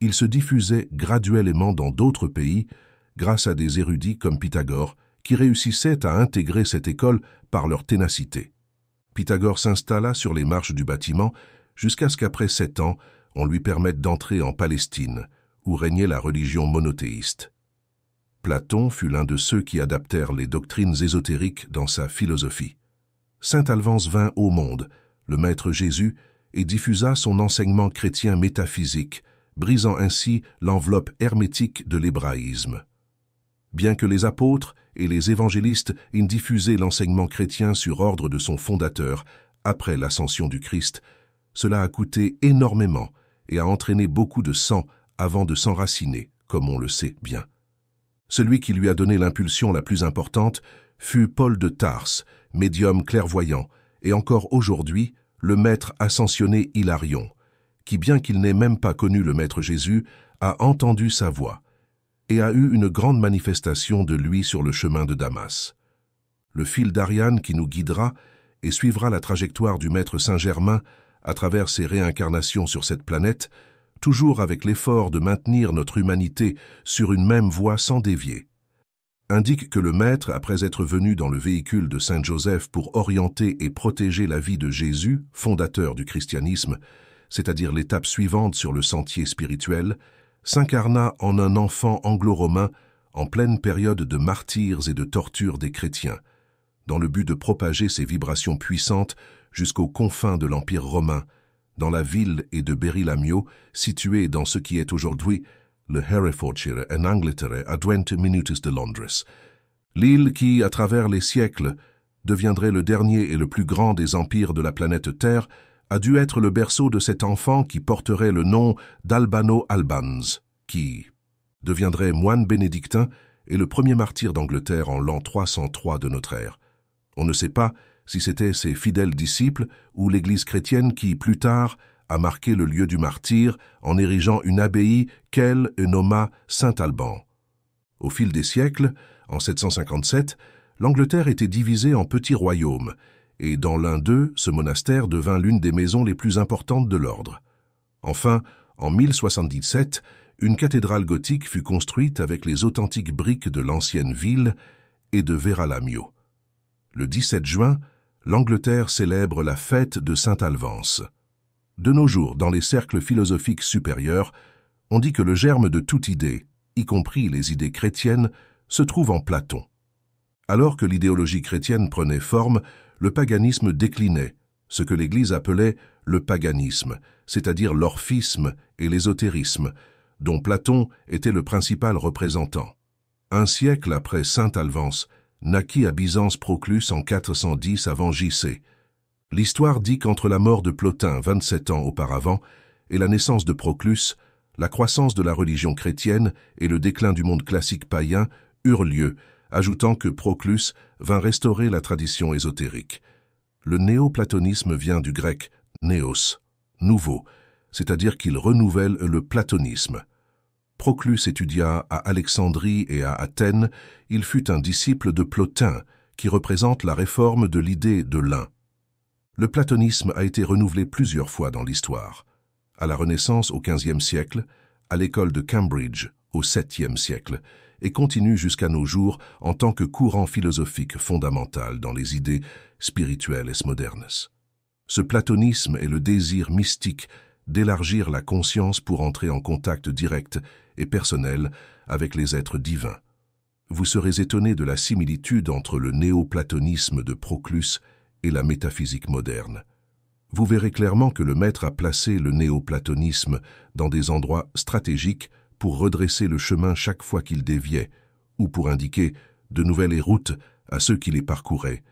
Il se diffusait graduellement dans d'autres pays grâce à des érudits comme Pythagore qui réussissaient à intégrer cette école par leur ténacité. Pythagore s'installa sur les marches du bâtiment jusqu'à ce qu'après 7 ans, on lui permette d'entrer en Palestine, où régnait la religion monothéiste. Platon fut l'un de ceux qui adaptèrent les doctrines ésotériques dans sa philosophie. Saint Alphonse vint au monde, le Maître Jésus, et diffusa son enseignement chrétien métaphysique, brisant ainsi l'enveloppe hermétique de l'hébraïsme. Bien que les apôtres et les évangélistes aient diffusé l'enseignement chrétien sur ordre de son fondateur, après l'ascension du Christ, cela a coûté énormément et a entraîné beaucoup de sang avant de s'enraciner, comme on le sait bien. Celui qui lui a donné l'impulsion la plus importante fut Paul de Tarse, médium clairvoyant, et encore aujourd'hui, le maître ascensionné Hilarion, qui, bien qu'il n'ait même pas connu le Maître Jésus, a entendu sa voix et a eu une grande manifestation de lui sur le chemin de Damas. Le fil d'Ariane qui nous guidera et suivra la trajectoire du Maître Saint-Germain à travers ses réincarnations sur cette planète, toujours avec l'effort de maintenir notre humanité sur une même voie sans dévier, indique que le Maître, après être venu dans le véhicule de Saint Joseph pour orienter et protéger la vie de Jésus, fondateur du christianisme, c'est-à-dire l'étape suivante sur le sentier spirituel, s'incarna en un enfant anglo-romain en pleine période de martyrs et de tortures des chrétiens, dans le but de propager ses vibrations puissantes jusqu'aux confins de l'Empire romain, dans la ville et de Berry-Lamio, située dans ce qui est aujourd'hui le Herefordshire en Angleterre à 20 minutes de Londres. L'île qui, à travers les siècles, deviendrait le dernier et le plus grand des empires de la planète Terre, a dû être le berceau de cet enfant qui porterait le nom d'Albano Albans, qui deviendrait moine bénédictin et le premier martyr d'Angleterre en l'an 303 de notre ère. On ne sait pas si c'était ses fidèles disciples ou l'Église chrétienne qui, plus tard, a marqué le lieu du martyr en érigeant une abbaye qu'elle nomma Saint-Alban. Au fil des siècles, en 757, l'Angleterre était divisée en petits royaumes, et dans l'un d'eux, ce monastère devint l'une des maisons les plus importantes de l'ordre. Enfin, en 1077, une cathédrale gothique fut construite avec les authentiques briques de l'ancienne ville et de Verra-Lamio. Le 17 juin, l'Angleterre célèbre la fête de Saint-Alvance. De nos jours, dans les cercles philosophiques supérieurs, on dit que le germe de toute idée, y compris les idées chrétiennes, se trouve en Platon. Alors que l'idéologie chrétienne prenait forme, le paganisme déclinait, ce que l'Église appelait le paganisme, c'est-à-dire l'orphisme et l'ésotérisme, dont Platon était le principal représentant. Un siècle après Saint-Alvance, naquit à Byzance Proclus en 410 avant J.C. L'histoire dit qu'entre la mort de Plotin 27 ans auparavant et la naissance de Proclus, la croissance de la religion chrétienne et le déclin du monde classique païen eurent lieu, ajoutant que Proclus vint restaurer la tradition ésotérique. Le néoplatonisme vient du grec « néos », nouveau, c'est-à-dire qu'il renouvelle le platonisme. Proclus étudia à Alexandrie et à Athènes, il fut un disciple de Plotin, qui représente la réforme de l'idée de l'un. Le platonisme a été renouvelé plusieurs fois dans l'histoire. À la Renaissance au XVe siècle, à l'école de Cambridge au VIIe siècle, et continue jusqu'à nos jours en tant que courant philosophique fondamental dans les idées spirituelles et modernes. Ce platonisme est le désir mystique d'élargir la conscience pour entrer en contact direct et personnel avec les êtres divins. Vous serez étonné de la similitude entre le néoplatonisme de Proclus et la métaphysique moderne. Vous verrez clairement que le Maître a placé le néoplatonisme dans des endroits stratégiques pour redresser le chemin chaque fois qu'il déviait, ou pour indiquer de nouvelles routes à ceux qui les parcouraient.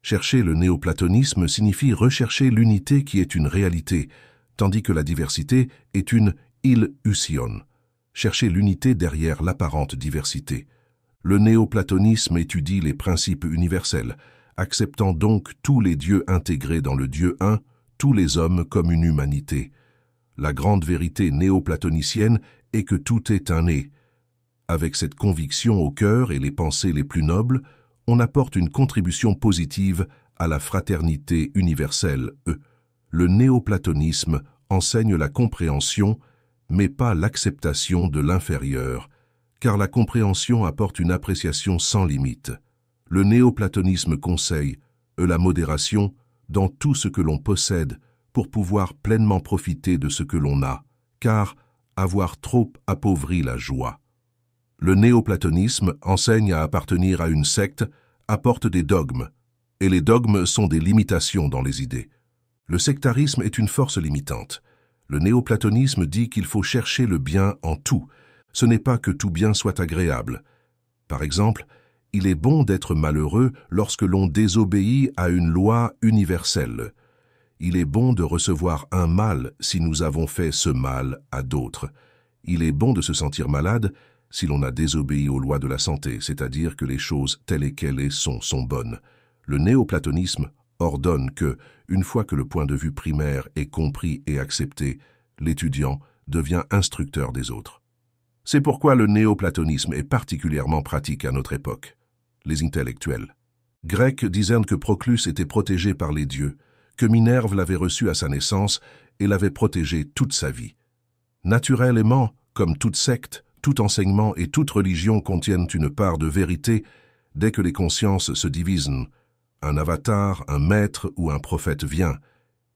Chercher le néoplatonisme signifie rechercher l'unité qui est une réalité, tandis que la diversité est une illusion. Chercher l'unité derrière l'apparente diversité. Le néoplatonisme étudie les principes universels, acceptant donc tous les dieux intégrés dans le Dieu un, tous les hommes comme une humanité. La grande vérité néoplatonicienne est que tout est un et. Avec cette conviction au cœur et les pensées les plus nobles, on apporte une contribution positive à la fraternité universelle. Le néoplatonisme enseigne la compréhension, mais pas l'acceptation de l'inférieur, car la compréhension apporte une appréciation sans limite. Le néoplatonisme conseille la modération dans tout ce que l'on possède pour pouvoir pleinement profiter de ce que l'on a, car avoir trop appauvrit la joie. Le néoplatonisme enseigne à appartenir à une secte, apporte des dogmes, et les dogmes sont des limitations dans les idées. Le sectarisme est une force limitante. Le néoplatonisme dit qu'il faut chercher le bien en tout. Ce n'est pas que tout bien soit agréable. Par exemple, il est bon d'être malheureux lorsque l'on désobéit à une loi universelle. Il est bon de recevoir un mal si nous avons fait ce mal à d'autres. Il est bon de se sentir malade si l'on a désobéi aux lois de la santé, c'est-à-dire que les choses telles qu'elles sont bonnes. Le néoplatonisme ordonne que, une fois que le point de vue primaire est compris et accepté, l'étudiant devient instructeur des autres. C'est pourquoi le néoplatonisme est particulièrement pratique à notre époque. Les intellectuels grecs discernent que Proclus était protégé par les dieux, que Minerve l'avait reçu à sa naissance et l'avait protégé toute sa vie. Naturellement, comme toute secte, tout enseignement et toute religion contiennent une part de vérité, dès que les consciences se divisent, un avatar, un maître ou un prophète vient,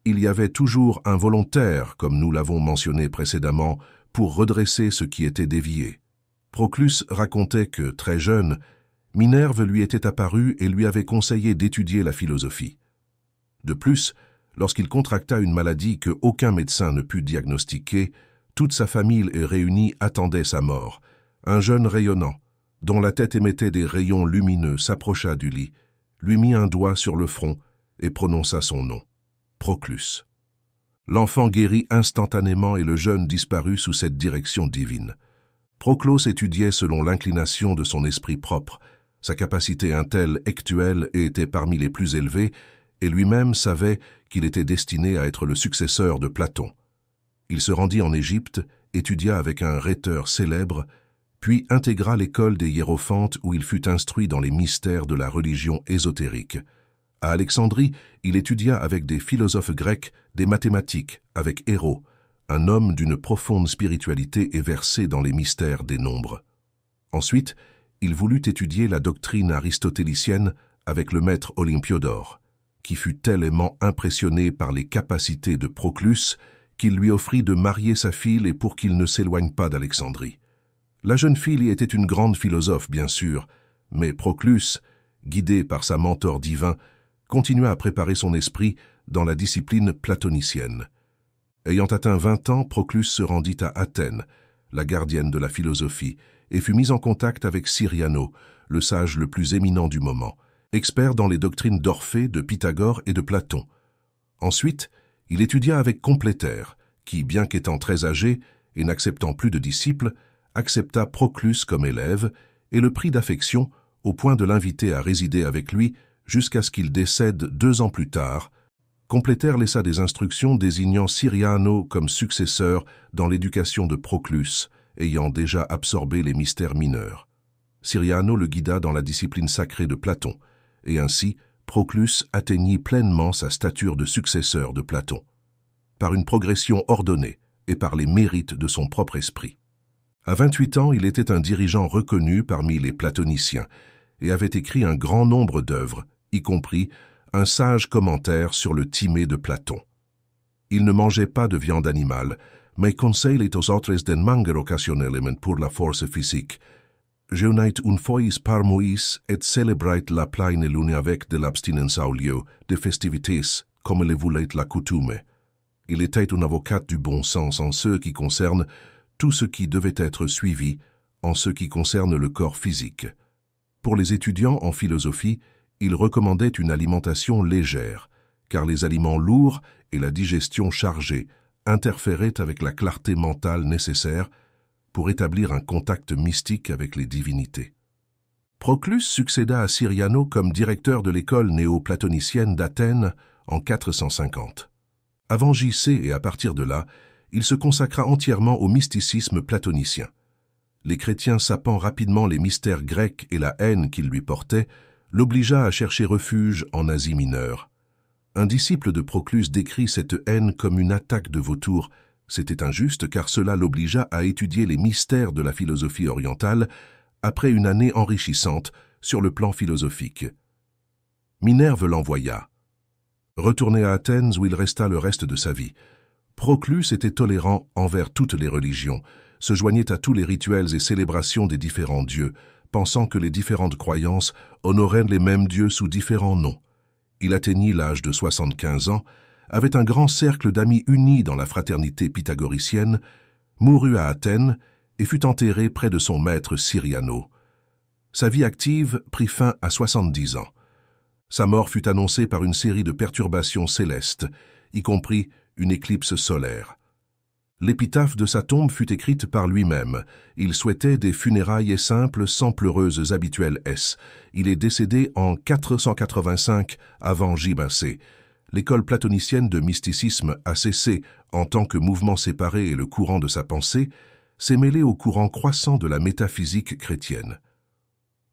il y avait toujours un volontaire, comme nous l'avons mentionné précédemment, pour redresser ce qui était dévié. Proclus racontait que, très jeune, Minerve lui était apparue et lui avait conseillé d'étudier la philosophie. De plus, lorsqu'il contracta une maladie que aucun médecin ne put diagnostiquer, toute sa famille réunie attendait sa mort. Un jeune rayonnant, dont la tête émettait des rayons lumineux, s'approcha du lit, lui mit un doigt sur le front et prononça son nom, Proclus. L'enfant guérit instantanément et le jeune disparut sous cette direction divine. Proclus étudiait selon l'inclination de son esprit propre. Sa capacité intellectuelle était parmi les plus élevées et lui-même savait qu'il était destiné à être le successeur de Platon. Il se rendit en Égypte, étudia avec un rhéteur célèbre, puis intégra l'école des hiérophantes où il fut instruit dans les mystères de la religion ésotérique. À Alexandrie, il étudia avec des philosophes grecs des mathématiques, avec Héro, un homme d'une profonde spiritualité et versé dans les mystères des nombres. Ensuite, il voulut étudier la doctrine aristotélicienne avec le maître Olympiodore, qui fut tellement impressionné par les capacités de Proclus qu'il lui offrit de marier sa fille et pour qu'il ne s'éloigne pas d'Alexandrie. La jeune fille était une grande philosophe, bien sûr, mais Proclus, guidé par sa mentor divin, continua à préparer son esprit dans la discipline platonicienne. Ayant atteint 20 ans, Proclus se rendit à Athènes, la gardienne de la philosophie, et fut mis en contact avec Cyriano, le sage le plus éminent du moment, expert dans les doctrines d'Orphée, de Pythagore et de Platon. Ensuite, il étudia avec Complétère, qui, bien qu'étant très âgé et n'acceptant plus de disciples, accepta Proclus comme élève et le prit d'affection au point de l'inviter à résider avec lui jusqu'à ce qu'il décède 2 ans plus tard. Complétère laissa des instructions désignant Cyriano comme successeur dans l'éducation de Proclus, ayant déjà absorbé les mystères mineurs. Cyriano le guida dans la discipline sacrée de Platon, et ainsi Proclus atteignit pleinement sa stature de successeur de Platon, par une progression ordonnée et par les mérites de son propre esprit. À 28 ans, il était un dirigeant reconnu parmi les platoniciens et avait écrit un grand nombre d'œuvres, y compris un sage commentaire sur le Timée de Platon. Il ne mangeait pas de viande animale, mais conseillait aux autres d'en manger occasionnellement pour la force physique. Jeunait une fois par mois et célébrait la pleine lune avec de l'abstinence au lieu de festivités, comme le voulait la coutume. Il était un avocat du bon sens en ce qui concerne tout ce qui devait être suivi en ce qui concerne le corps physique. Pour les étudiants en philosophie, il recommandait une alimentation légère, car les aliments lourds et la digestion chargée interféraient avec la clarté mentale nécessaire pour établir un contact mystique avec les divinités. Proclus succéda à Cyriano comme directeur de l'école néo-platonicienne d'Athènes en 450. Avant JC et à partir de là, il se consacra entièrement au mysticisme platonicien. Les chrétiens sapant rapidement les mystères grecs et la haine qu'ils lui portaient, l'obligea à chercher refuge en Asie mineure. Un disciple de Proclus décrit cette haine comme une attaque de vautour. C'était injuste car cela l'obligea à étudier les mystères de la philosophie orientale après une année enrichissante sur le plan philosophique. Minerve l'envoya. Retourné à Athènes où il resta le reste de sa vie, Proclus était tolérant envers toutes les religions, se joignait à tous les rituels et célébrations des différents dieux, pensant que les différentes croyances honoraient les mêmes dieux sous différents noms. Il atteignit l'âge de 75 ans, avait un grand cercle d'amis unis dans la fraternité pythagoricienne, mourut à Athènes et fut enterré près de son maître Cyriano. Sa vie active prit fin à 70 ans. Sa mort fut annoncée par une série de perturbations célestes, y compris une éclipse solaire. L'épitaphe de sa tombe fut écrite par lui-même. Il souhaitait des funérailles simples sans pleureuses habituelles S. Il est décédé en 485 avant JC. L'école platonicienne de mysticisme a cessé en tant que mouvement séparé et le courant de sa pensée s'est mêlé au courant croissant de la métaphysique chrétienne.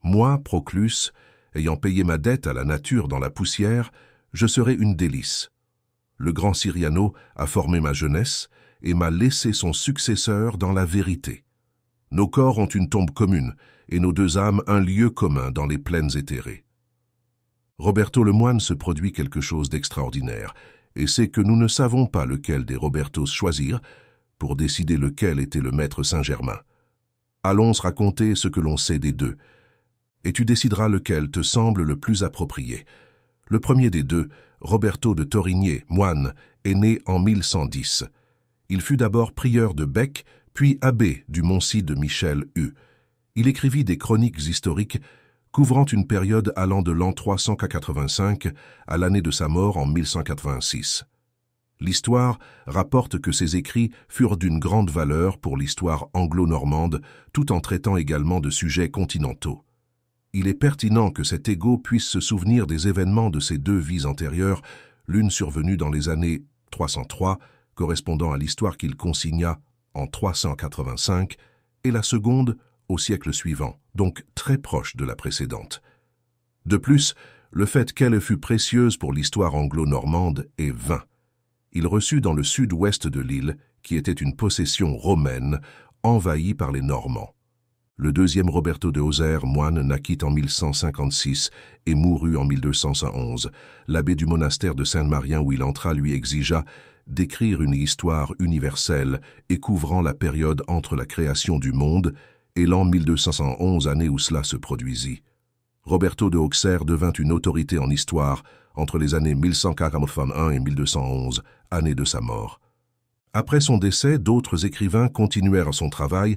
Moi, Proclus, ayant payé ma dette à la nature dans la poussière, je serai une délice. le grand Cyrano, a formé ma jeunesse et m'a laissé son successeur dans la vérité. Nos corps ont une tombe commune et nos deux âmes un lieu commun dans les plaines éthérées. Roberto le moine se produit quelque chose d'extraordinaire, et c'est que nous ne savons pas lequel des Robertos choisir pour décider lequel était le maître Saint-Germain. Allons raconter ce que l'on sait des deux, et tu décideras lequel te semble le plus approprié. Le premier des deux, Roberto de Torigné, moine, est né en 1110. Il fut d'abord prieur de Bec, puis abbé du Moncy de Michel Hue. Il écrivit des chroniques historiques couvrant une période allant de l'an 385 à l'année de sa mort en 1186. L'histoire rapporte que ses écrits furent d'une grande valeur pour l'histoire anglo-normande, tout en traitant également de sujets continentaux. Il est pertinent que cet égo puisse se souvenir des événements de ces deux vies antérieures, l'une survenue dans les années 303, correspondant à l'histoire qu'il consigna en 385, et la seconde au siècle suivant, donc très proche de la précédente. De plus, le fait qu'elle fût précieuse pour l'histoire anglo-normande est vain. Il reçut dans le sud-ouest de l'île, qui était une possession romaine, envahie par les Normands. Le deuxième Roberto de Auxerre, moine, naquit en 1156 et mourut en 1211. L'abbé du monastère de Saint-Marien où il entra lui exigea d'écrire une histoire universelle et couvrant la période entre la création du monde et l'an 1211, année où cela se produisit. Roberto de Auxerre devint une autorité en histoire entre les années 1141 et 1211, année de sa mort. Après son décès, d'autres écrivains continuèrent son travail,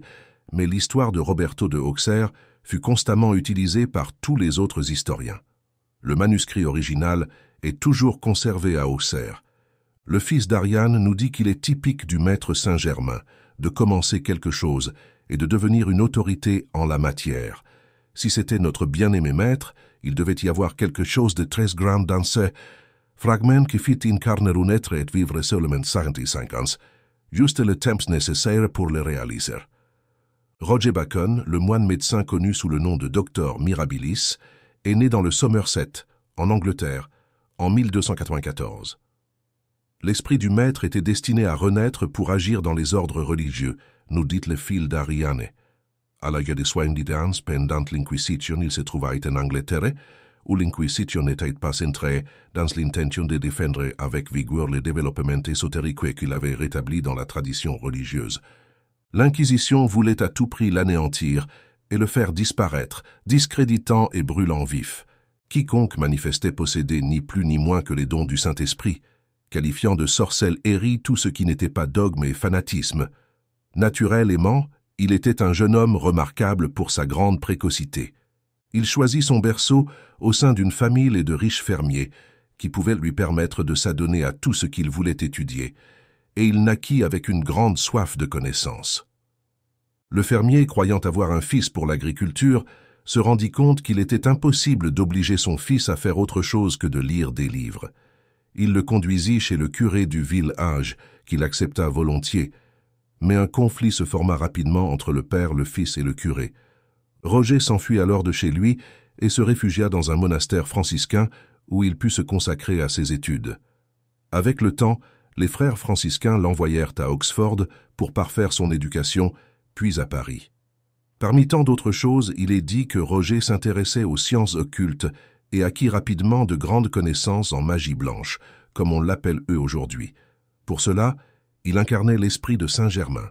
mais l'histoire de Roberto de Auxerre fut constamment utilisée par tous les autres historiens. Le manuscrit original est toujours conservé à Auxerre. Le fils d'Ariane nous dit qu'il est typique du maître Saint-Germain, de commencer quelque chose et de devenir une autorité en la matière. Si c'était notre bien-aimé maître, il devait y avoir quelque chose de très grand dans ce fragment qui fit incarner un être et vivre seulement 55 ans, juste le temps nécessaire pour le réaliser. Roger Bacon, le moine médecin connu sous le nom de Docteur Mirabilis, est né dans le Somerset, en Angleterre, en 1294. L'esprit du maître était destiné à renaître pour agir dans les ordres religieux, nous dit le fil d'Ariane. À la guerre des soins pendant l'Inquisition, il se trouvait en Angleterre, où l'Inquisition n'était pas entrée dans l'intention de défendre avec vigueur le développement ésotérique qu'il avait rétabli dans la tradition religieuse. L'Inquisition voulait à tout prix l'anéantir et le faire disparaître, discréditant et brûlant vif. Quiconque manifestait posséder ni plus ni moins que les dons du Saint-Esprit, qualifiant de sorcellerie tout ce qui n'était pas dogme et fanatisme. Naturel aimant, il était un jeune homme remarquable pour sa grande précocité. Il choisit son berceau au sein d'une famille et de riches fermiers qui pouvaient lui permettre de s'adonner à tout ce qu'il voulait étudier, et il naquit avec une grande soif de connaissance. Le fermier, croyant avoir un fils pour l'agriculture, se rendit compte qu'il était impossible d'obliger son fils à faire autre chose que de lire des livres. Il le conduisit chez le curé du village, qu'il accepta volontiers, mais un conflit se forma rapidement entre le père, le fils et le curé. Roger s'enfuit alors de chez lui et se réfugia dans un monastère franciscain où il put se consacrer à ses études. Avec le temps, les frères franciscains l'envoyèrent à Oxford pour parfaire son éducation, puis à Paris. Parmi tant d'autres choses, il est dit que Roger s'intéressait aux sciences occultes et acquit rapidement de grandes connaissances en magie blanche, comme on l'appelle eux aujourd'hui. Pour cela, il incarnait l'esprit de Saint-Germain.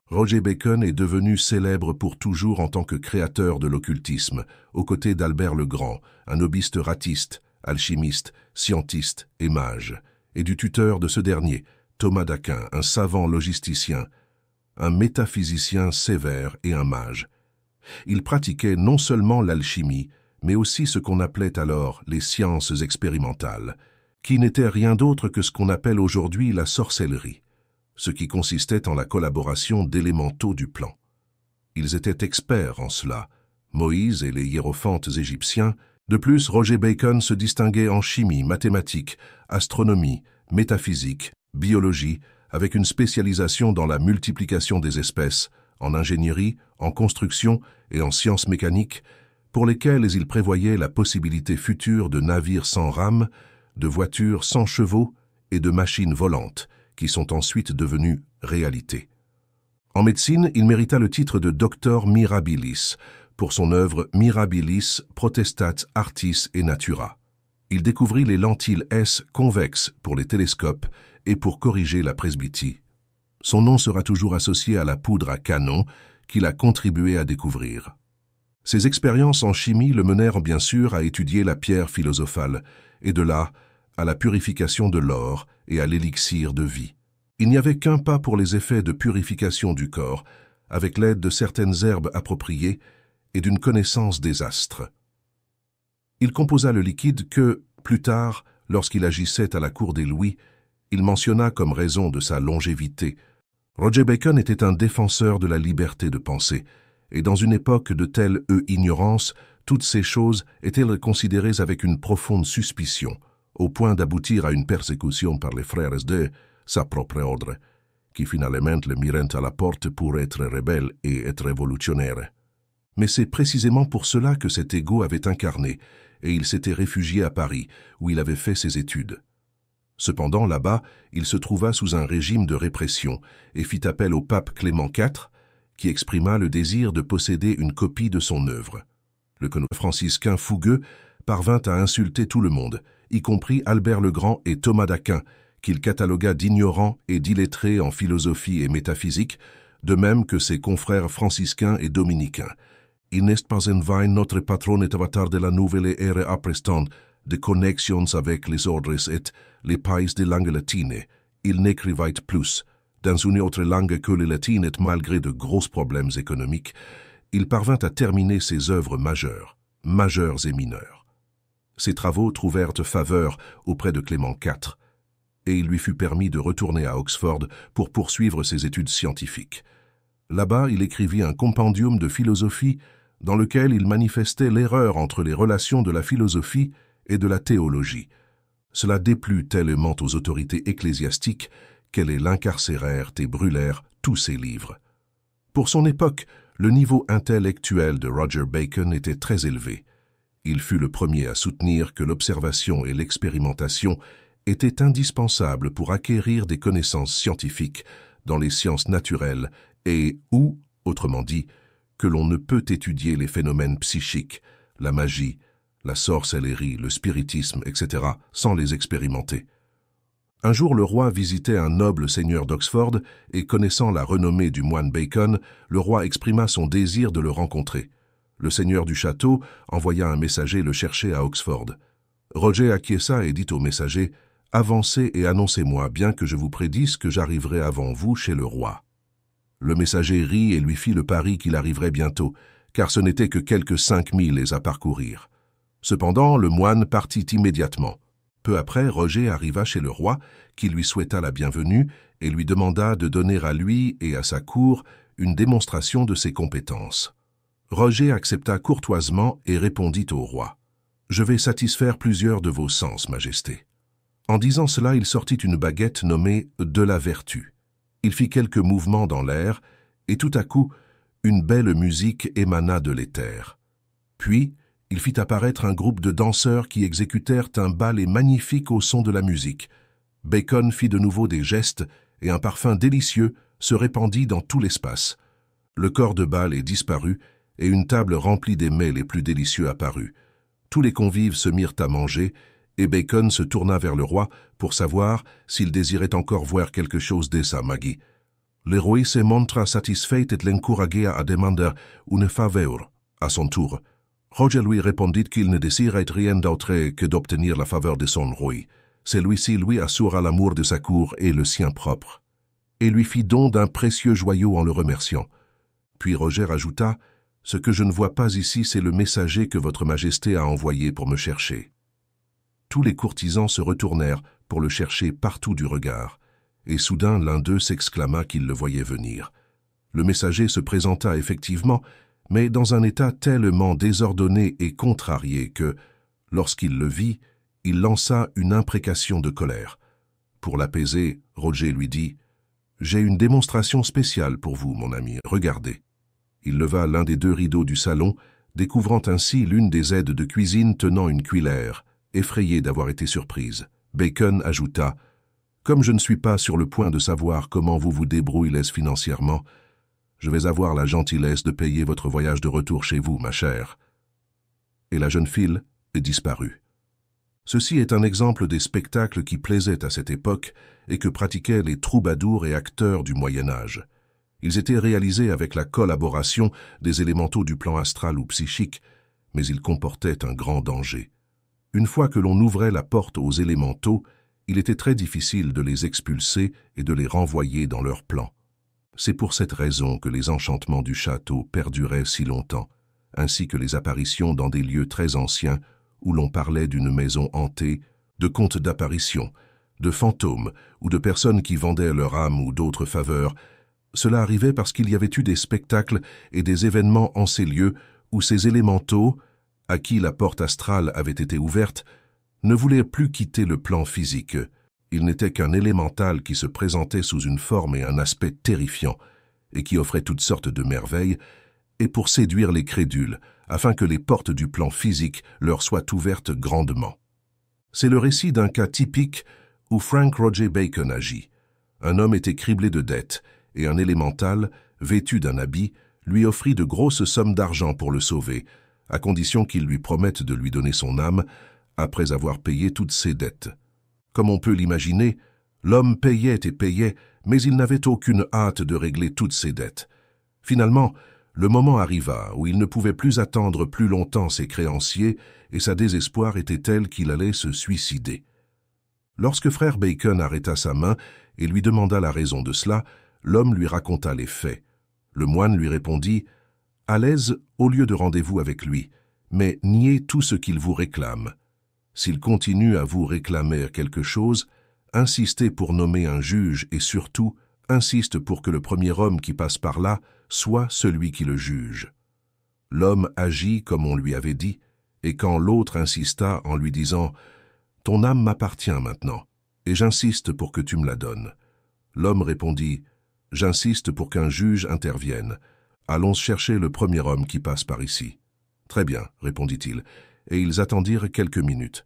Roger Bacon est devenu célèbre pour toujours en tant que créateur de l'occultisme, aux côtés d'Albert le Grand, un nobiste ratiste, alchimiste, scientiste et mage, et du tuteur de ce dernier, Thomas d'Aquin, un savant logisticien, un métaphysicien sévère et un mage. Il pratiquait non seulement l'alchimie, mais aussi ce qu'on appelait alors les sciences expérimentales, qui n'étaient rien d'autre que ce qu'on appelle aujourd'hui la sorcellerie, ce qui consistait en la collaboration d'élémentaux du plan. Ils étaient experts en cela, Moïse et les hiérophantes égyptiens. De plus, Roger Bacon se distinguait en chimie, mathématiques, astronomie, métaphysique, biologie, avec une spécialisation dans la multiplication des espèces, en ingénierie, en construction et en sciences mécaniques, pour lesquelles il prévoyait la possibilité future de navires sans rames, de voitures sans chevaux et de machines volantes, qui sont ensuite devenues réalité. En médecine, il mérita le titre de Doctor Mirabilis pour son œuvre Mirabilis Protestat Artis et Natura. Il découvrit les lentilles S convexes pour les télescopes et pour corriger la presbytie. Son nom sera toujours associé à la poudre à canon qu'il a contribué à découvrir. Ses expériences en chimie le menèrent bien sûr à étudier la pierre philosophale, et de là à la purification de l'or et à l'élixir de vie. Il n'y avait qu'un pas pour les effets de purification du corps, avec l'aide de certaines herbes appropriées et d'une connaissance des astres. Il composa le liquide que, plus tard, lorsqu'il agissait à la cour des Louis, il mentionna comme raison de sa longévité. Roger Bacon était un défenseur de la liberté de penser, et dans une époque de telle ignorance, toutes ces choses étaient considérées avec une profonde suspicion, au point d'aboutir à une persécution par les frères de sa propre ordre, qui finalement le mirent à la porte pour être rebelle et être révolutionnaire. Mais c'est précisément pour cela que cet égo avait incarné, et il s'était réfugié à Paris, où il avait fait ses études. Cependant, là-bas, il se trouva sous un régime de répression et fit appel au pape Clément IV, qui exprima le désir de posséder une copie de son œuvre. Le franciscain fougueux parvint à insulter tout le monde, y compris Albert le Grand et Thomas d'Aquin, qu'il catalogua d'ignorants et d'illettrés en philosophie et métaphysique, de même que ses confrères franciscains et dominicains. Il n'est pas en vain notre patron et avatar de la nouvelle ère apprestant de connexions avec les ordres et les pays de langue latine. Il n'écrivait plus dans une autre langue que le latin et malgré de gros problèmes économiques, il parvint à terminer ses œuvres majeures et mineures. Ses travaux trouvèrent faveur auprès de Clément IV, et il lui fut permis de retourner à Oxford pour poursuivre ses études scientifiques. Là-bas, il écrivit un compendium de philosophie dans lequel il manifestait l'erreur entre les relations de la philosophie et de la théologie. Cela déplut tellement aux autorités ecclésiastiques qu'elles l'incarcérèrent et brûlèrent tous ses livres. Pour son époque, le niveau intellectuel de Roger Bacon était très élevé. Il fut le premier à soutenir que l'observation et l'expérimentation étaient indispensables pour acquérir des connaissances scientifiques dans les sciences naturelles et où, autrement dit, que l'on ne peut étudier les phénomènes psychiques, la magie, la sorcellerie, le spiritisme, etc., sans les expérimenter. Un jour, le roi visitait un noble seigneur d'Oxford et, connaissant la renommée du moine Bacon, le roi exprima son désir de le rencontrer. Le seigneur du château envoya un messager le chercher à Oxford. Roger acquiesça et dit au messager « Avancez et annoncez-moi, bien que je vous prédise que j'arriverai avant vous chez le roi. » Le messager rit et lui fit le pari qu'il arriverait bientôt, car ce n'était que quelques 5 milles à parcourir. Cependant, le moine partit immédiatement. Peu après, Roger arriva chez le roi, qui lui souhaita la bienvenue et lui demanda de donner à lui et à sa cour une démonstration de ses compétences. Roger accepta courtoisement et répondit au roi « Je vais satisfaire plusieurs de vos sens, Majesté. » En disant cela, il sortit une baguette nommée « de la vertu ». Il fit quelques mouvements dans l'air, et tout à coup, une belle musique émana de l'éther. Puis, il fit apparaître un groupe de danseurs qui exécutèrent un ballet magnifique au son de la musique. Bacon fit de nouveau des gestes, et un parfum délicieux se répandit dans tout l'espace. Le corps de bal disparut, et une table remplie des mets les plus délicieux apparut. Tous les convives se mirent à manger, et Bacon se tourna vers le roi pour savoir s'il désirait encore voir quelque chose de sa magie. Le roi se montra satisfait et l'encouragea à demander une faveur à son tour. Roger lui répondit qu'il ne désirait rien d'autre que d'obtenir la faveur de son roi. Celui-ci lui assura l'amour de sa cour et le sien propre, et lui fit don d'un précieux joyau en le remerciant. Puis Roger ajouta « Ce que je ne vois pas ici, c'est le messager que votre majesté a envoyé pour me chercher. » Tous les courtisans se retournèrent pour le chercher partout du regard, et soudain l'un d'eux s'exclama qu'il le voyait venir. Le messager se présenta effectivement, mais dans un état tellement désordonné et contrarié que, lorsqu'il le vit, il lança une imprécation de colère. Pour l'apaiser, Roger lui dit « J'ai une démonstration spéciale pour vous, mon ami, regardez. » Il leva l'un des 2 rideaux du salon, découvrant ainsi l'une des aides de cuisine tenant une cuillère, effrayée d'avoir été surprise. Bacon ajouta Comme je ne suis pas sur le point de savoir comment vous vous débrouillez financièrement, je vais avoir la gentillesse de payer votre voyage de retour chez vous, ma chère. » Et la jeune fille est disparue. Ceci est un exemple des spectacles qui plaisaient à cette époque et que pratiquaient les troubadours et acteurs du Moyen-Âge. Ils étaient réalisés avec la collaboration des élémentaux du plan astral ou psychique, mais ils comportaient un grand danger. Une fois que l'on ouvrait la porte aux élémentaux, il était très difficile de les expulser et de les renvoyer dans leur plan. C'est pour cette raison que les enchantements du château perduraient si longtemps, ainsi que les apparitions dans des lieux très anciens où l'on parlait d'une maison hantée, de contes d'apparitions, de fantômes ou de personnes qui vendaient leur âme ou d'autres faveurs. Cela arrivait parce qu'il y avait eu des spectacles et des événements en ces lieux où ces élémentaux, à qui la porte astrale avait été ouverte, ne voulaient plus quitter le plan physique. Il n'était qu'un élémental qui se présentait sous une forme et un aspect terrifiants, et qui offrait toutes sortes de merveilles, et pour séduire les crédules, afin que les portes du plan physique leur soient ouvertes grandement. C'est le récit d'un cas typique où Frank Roger Bacon agit. Un homme était criblé de dettes, et un élémental, vêtu d'un habit, lui offrit de grosses sommes d'argent pour le sauver, à condition qu'il lui promette de lui donner son âme après avoir payé toutes ses dettes. Comme on peut l'imaginer, l'homme payait et payait, mais il n'avait aucune hâte de régler toutes ses dettes. Finalement, le moment arriva où il ne pouvait plus attendre plus longtemps ses créanciers et sa désespoir était tel qu'il allait se suicider. Lorsque frère Bacon arrêta sa main et lui demanda la raison de cela, l'homme lui raconta les faits. Le moine lui répondit « À l'aise au lieu de rendez-vous avec lui, mais niez tout ce qu'il vous réclame. S'il continue à vous réclamer quelque chose, insistez pour nommer un juge et surtout, insiste pour que le premier homme qui passe par là soit celui qui le juge. » L'homme agit comme on lui avait dit, et quand l'autre insista en lui disant « Ton âme m'appartient maintenant, et j'insiste pour que tu me la donnes. » L'homme répondit « J'insiste pour qu'un juge intervienne. Allons chercher le premier homme qui passe par ici. » « Très bien, répondit-il, et ils attendirent quelques minutes.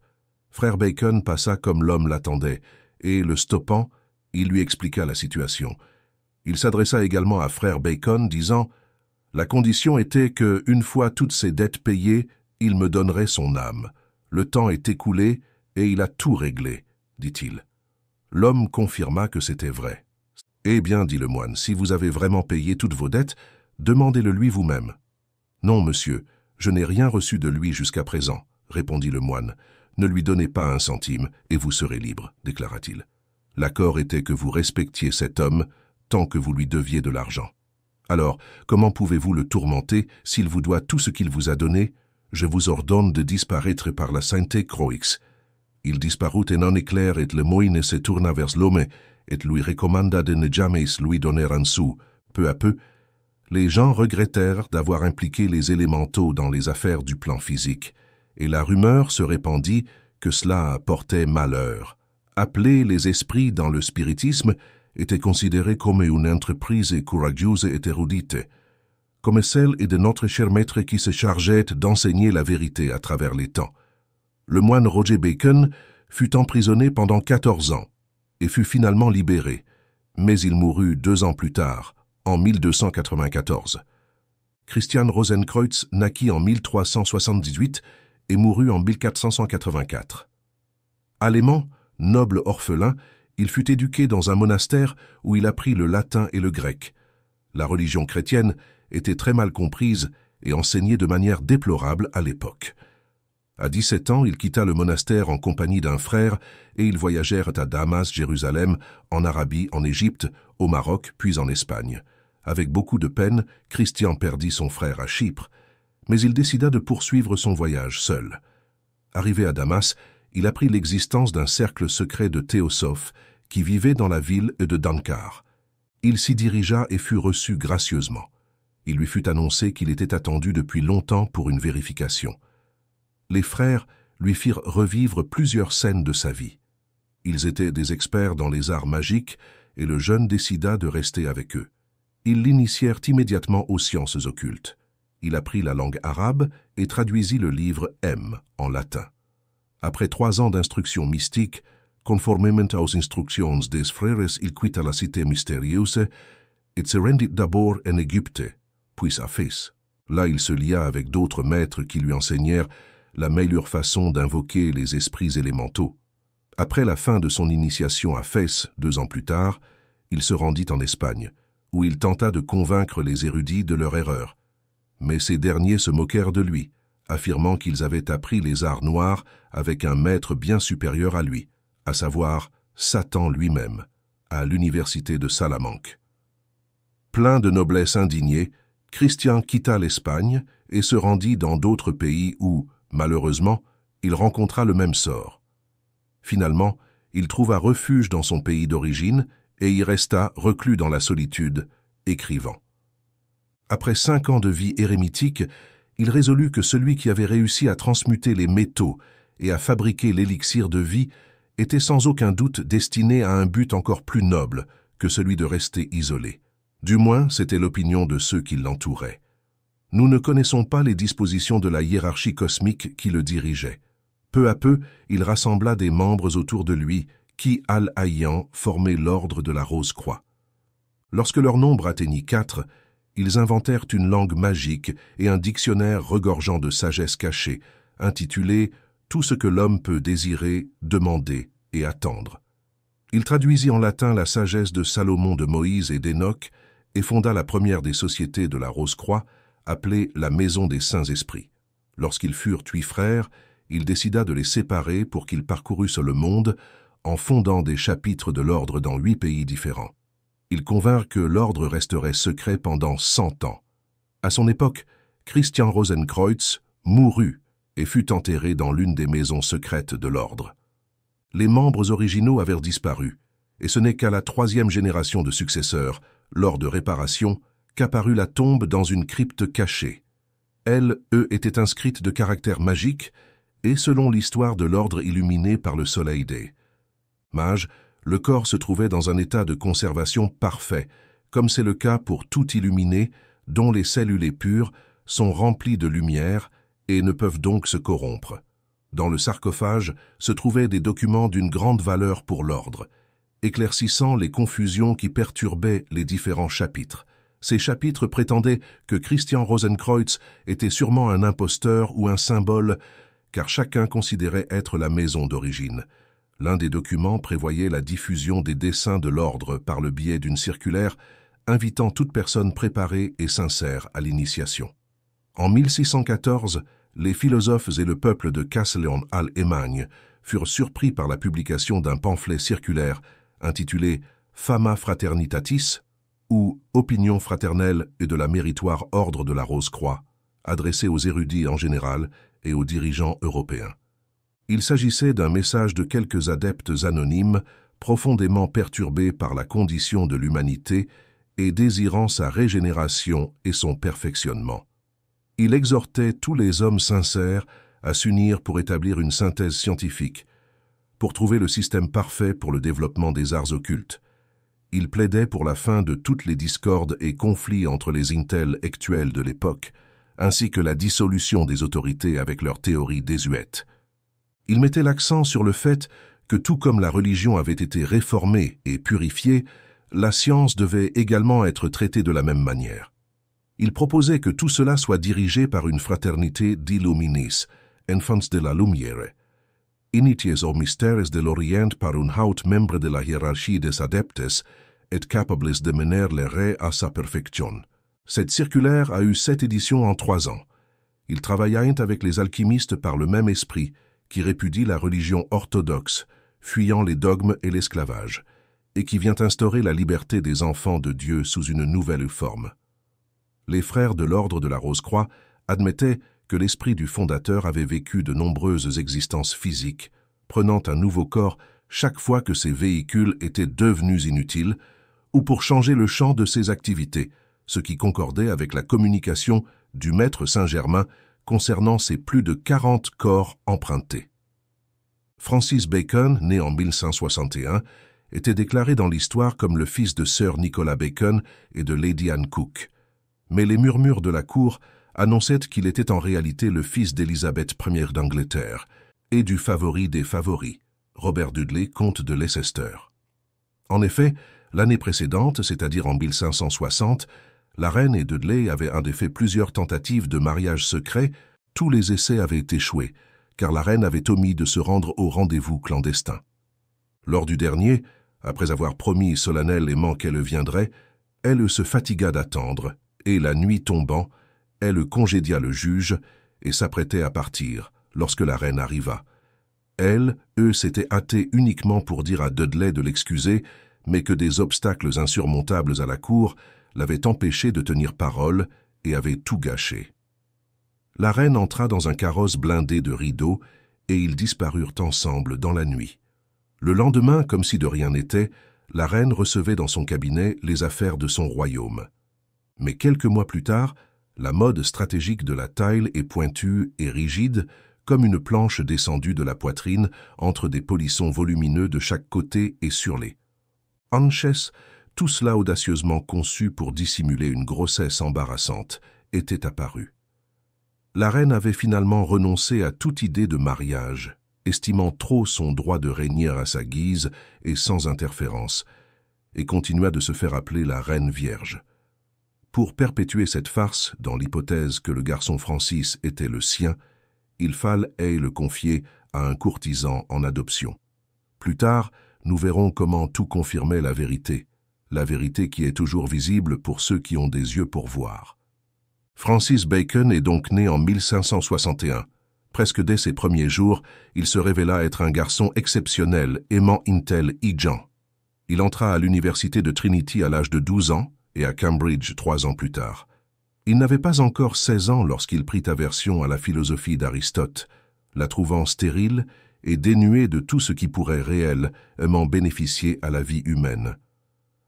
Frère Bacon passa comme l'homme l'attendait, et, le stoppant, il lui expliqua la situation. Il s'adressa également à frère Bacon, disant « La condition était que, une fois toutes ses dettes payées, il me donnerait son âme. Le temps est écoulé, et il a tout réglé, dit-il. » L'homme confirma que c'était vrai. « Eh bien, dit le moine, si vous avez vraiment payé toutes vos dettes, demandez-le lui vous-même. »« Non, monsieur, je n'ai rien reçu de lui jusqu'à présent, » répondit le moine. « Ne lui donnez pas un centime, et vous serez libre, déclara-t-il. L'accord était que vous respectiez cet homme tant que vous lui deviez de l'argent. Alors, comment pouvez-vous le tourmenter s'il vous doit tout ce qu'il vous a donné? Je vous ordonne de disparaître par la sainte Croix. » Il disparut en un éclair et le moine se tourna vers l'homme et lui recommanda de ne jamais lui donner un sou. Peu à peu, les gens regrettèrent d'avoir impliqué les élémentaux dans les affaires du plan physique, et la rumeur se répandit que cela portait malheur. Appeler les esprits dans le spiritisme était considéré comme une entreprise courageuse et érudite, comme celle de notre cher maître qui se chargeait d'enseigner la vérité à travers les temps. Le moine Roger Bacon fut emprisonné pendant 14 ans et fut finalement libéré, mais il mourut 2 ans plus tard, en 1294. Christian Rosenkreutz naquit en 1378 et mourut en 1484. Allemand, noble orphelin, il fut éduqué dans un monastère où il apprit le latin et le grec. La religion chrétienne était très mal comprise et enseignée de manière déplorable à l'époque. À 17 ans, il quitta le monastère en compagnie d'un frère et ils voyagèrent à Damas, Jérusalem, en Arabie, en Égypte, au Maroc, puis en Espagne. Avec beaucoup de peine, Christian perdit son frère à Chypre, mais il décida de poursuivre son voyage seul. Arrivé à Damas, il apprit l'existence d'un cercle secret de théosophes qui vivait dans la ville de Dankar. Il s'y dirigea et fut reçu gracieusement. Il lui fut annoncé qu'il était attendu depuis longtemps pour une vérification. Les frères lui firent revivre plusieurs scènes de sa vie. Ils étaient des experts dans les arts magiques et le jeune décida de rester avec eux. Ils l'initièrent immédiatement aux sciences occultes. Il apprit la langue arabe et traduisit le livre M en latin. Après 3 ans d'instruction mystique, conformément aux instructions des frères, il quitta la cité mystérieuse et se rendit d'abord en Égypte, puis à Fès. Là, il se lia avec d'autres maîtres qui lui enseignèrent la meilleure façon d'invoquer les esprits élémentaux. Après la fin de son initiation à Fès, 2 ans plus tard, il se rendit en Espagne, où il tenta de convaincre les érudits de leur erreur. Mais ces derniers se moquèrent de lui, affirmant qu'ils avaient appris les arts noirs avec un maître bien supérieur à lui, à savoir Satan lui-même, à l'université de Salamanque. Plein de noblesse indignée, Christian quitta l'Espagne et se rendit dans d'autres pays où, malheureusement, il rencontra le même sort. Finalement, il trouva refuge dans son pays d'origine et y resta reclus dans la solitude, écrivant. Après 5 ans de vie érémitique, il résolut que celui qui avait réussi à transmuter les métaux et à fabriquer l'élixir de vie était sans aucun doute destiné à un but encore plus noble que celui de rester isolé. Du moins, c'était l'opinion de ceux qui l'entouraient. Nous ne connaissons pas les dispositions de la hiérarchie cosmique qui le dirigeait. Peu à peu, il rassembla des membres autour de lui qui, al-ayant, formaient l'ordre de la Rose-Croix. Lorsque leur nombre atteignit 4, ils inventèrent une langue magique et un dictionnaire regorgeant de sagesse cachée, intitulé « Tout ce que l'homme peut désirer, demander et attendre ». Il traduisit en latin la sagesse de Salomon, de Moïse et d'Enoch et fonda la première des sociétés de la Rose-Croix, appelée la Maison des Saints Esprits. Lorsqu'ils furent 8 frères, il décida de les séparer pour qu'ils parcourussent le monde en fondant des chapitres de l'ordre dans 8 pays différents. Ils convinrent que l'ordre resterait secret pendant 100 ans. À son époque, Christian Rosenkreuz mourut et fut enterré dans l'une des maisons secrètes de l'ordre. Les membres originaux avaient disparu, et ce n'est qu'à la 3e génération de successeurs, lors de réparations, qu'apparut la tombe dans une crypte cachée. Elle, était inscrite de caractères magiques et selon l'histoire de l'ordre illuminé par le soleil des mages, le corps se trouvait dans un état de conservation parfait, comme c'est le cas pour tout illuminé dont les cellules pures sont remplies de lumière et ne peuvent donc se corrompre. Dans le sarcophage se trouvaient des documents d'une grande valeur pour l'ordre, éclaircissant les confusions qui perturbaient les différents chapitres. Ces chapitres prétendaient que Christian Rosenkreuz était sûrement un imposteur ou un symbole, car chacun considérait être la maison d'origine. L'un des documents prévoyait la diffusion des desseins de l'ordre par le biais d'une circulaire invitant toute personne préparée et sincère à l'initiation. En 1614, les philosophes et le peuple de Castellón-al-Emagne furent surpris par la publication d'un pamphlet circulaire intitulé « Fama Fraternitatis » ou « Opinion fraternelle et de la méritoire ordre de la Rose-Croix », adressé aux érudits en général et aux dirigeants européens. Il s'agissait d'un message de quelques adeptes anonymes, profondément perturbés par la condition de l'humanité et désirant sa régénération et son perfectionnement. Il exhortait tous les hommes sincères à s'unir pour établir une synthèse scientifique, pour trouver le système parfait pour le développement des arts occultes. Il plaidait pour la fin de toutes les discordes et conflits entre les intellectuels de l'époque, ainsi que la dissolution des autorités avec leurs théories désuètes. Il mettait l'accent sur le fait que tout comme la religion avait été réformée et purifiée, la science devait également être traitée de la même manière. Il proposait que tout cela soit dirigé par une fraternité d'illuminis, enfants de la lumière, initiés aux mystères de l'Orient par un haut membre de la hiérarchie des adeptes et capables de mener les ré à sa perfection. Cette circulaire a eu 7 éditions en 3 ans. Il travailla avec les alchimistes par le même esprit, qui répudie la religion orthodoxe, fuyant les dogmes et l'esclavage, et qui vient instaurer la liberté des enfants de Dieu sous une nouvelle forme. Les frères de l'ordre de la Rose-Croix admettaient que l'esprit du fondateur avait vécu de nombreuses existences physiques, prenant un nouveau corps chaque fois que ces véhicules étaient devenus inutiles, ou pour changer le champ de ses activités, ce qui concordait avec la communication du maître Saint-Germain concernant ses plus de 40 corps empruntés. Francis Bacon, né en 1561, était déclaré dans l'histoire comme le fils de Sir Nicholas Bacon et de Lady Anne Cook. Mais les murmures de la cour annonçaient qu'il était en réalité le fils d'Élisabeth Ier d'Angleterre et du favori des favoris, Robert Dudley, comte de Leicester. En effet, l'année précédente, c'est-à-dire en 1560, la reine et Dudley avaient en effet plusieurs tentatives de mariage secret. Tous les essais avaient échoué, car la reine avait omis de se rendre au rendez-vous clandestin. Lors du dernier, après avoir promis solennellement qu'elle viendrait, elle se fatigua d'attendre, et la nuit tombant, elle congédia le juge et s'apprêtait à partir lorsque la reine arriva. Eux s'étaient hâtés uniquement pour dire à Dudley de l'excuser, mais que des obstacles insurmontables à la cour l'avaient empêché de tenir parole et avaient tout gâché. La reine entra dans un carrosse blindé de rideaux et ils disparurent ensemble dans la nuit. Le lendemain, comme si de rien n'était, la reine recevait dans son cabinet les affaires de son royaume. Mais quelques mois plus tard, la mode stratégique de la taille est pointue et rigide, comme une planche descendue de la poitrine entre des polissons volumineux de chaque côté et sur les hanches, tout cela audacieusement conçu pour dissimuler une grossesse embarrassante, était apparu. La reine avait finalement renoncé à toute idée de mariage, estimant trop son droit de régner à sa guise et sans interférence, et continua de se faire appeler la reine vierge. Pour perpétuer cette farce, dans l'hypothèse que le garçon Francis était le sien, il fallait le confier à un courtisan en adoption. Plus tard, nous verrons comment tout confirmait la vérité qui est toujours visible pour ceux qui ont des yeux pour voir. Francis Bacon est donc né en 1561. Presque dès ses premiers jours, il se révéla être un garçon exceptionnel, aimant Intel et Jean. Il entra à l'université de Trinity à l'âge de 12 ans et à Cambridge 3 ans plus tard. Il n'avait pas encore 16 ans lorsqu'il prit aversion à la philosophie d'Aristote, la trouvant stérile et dénuée de tout ce qui pourrait réellement bénéficier à la vie humaine.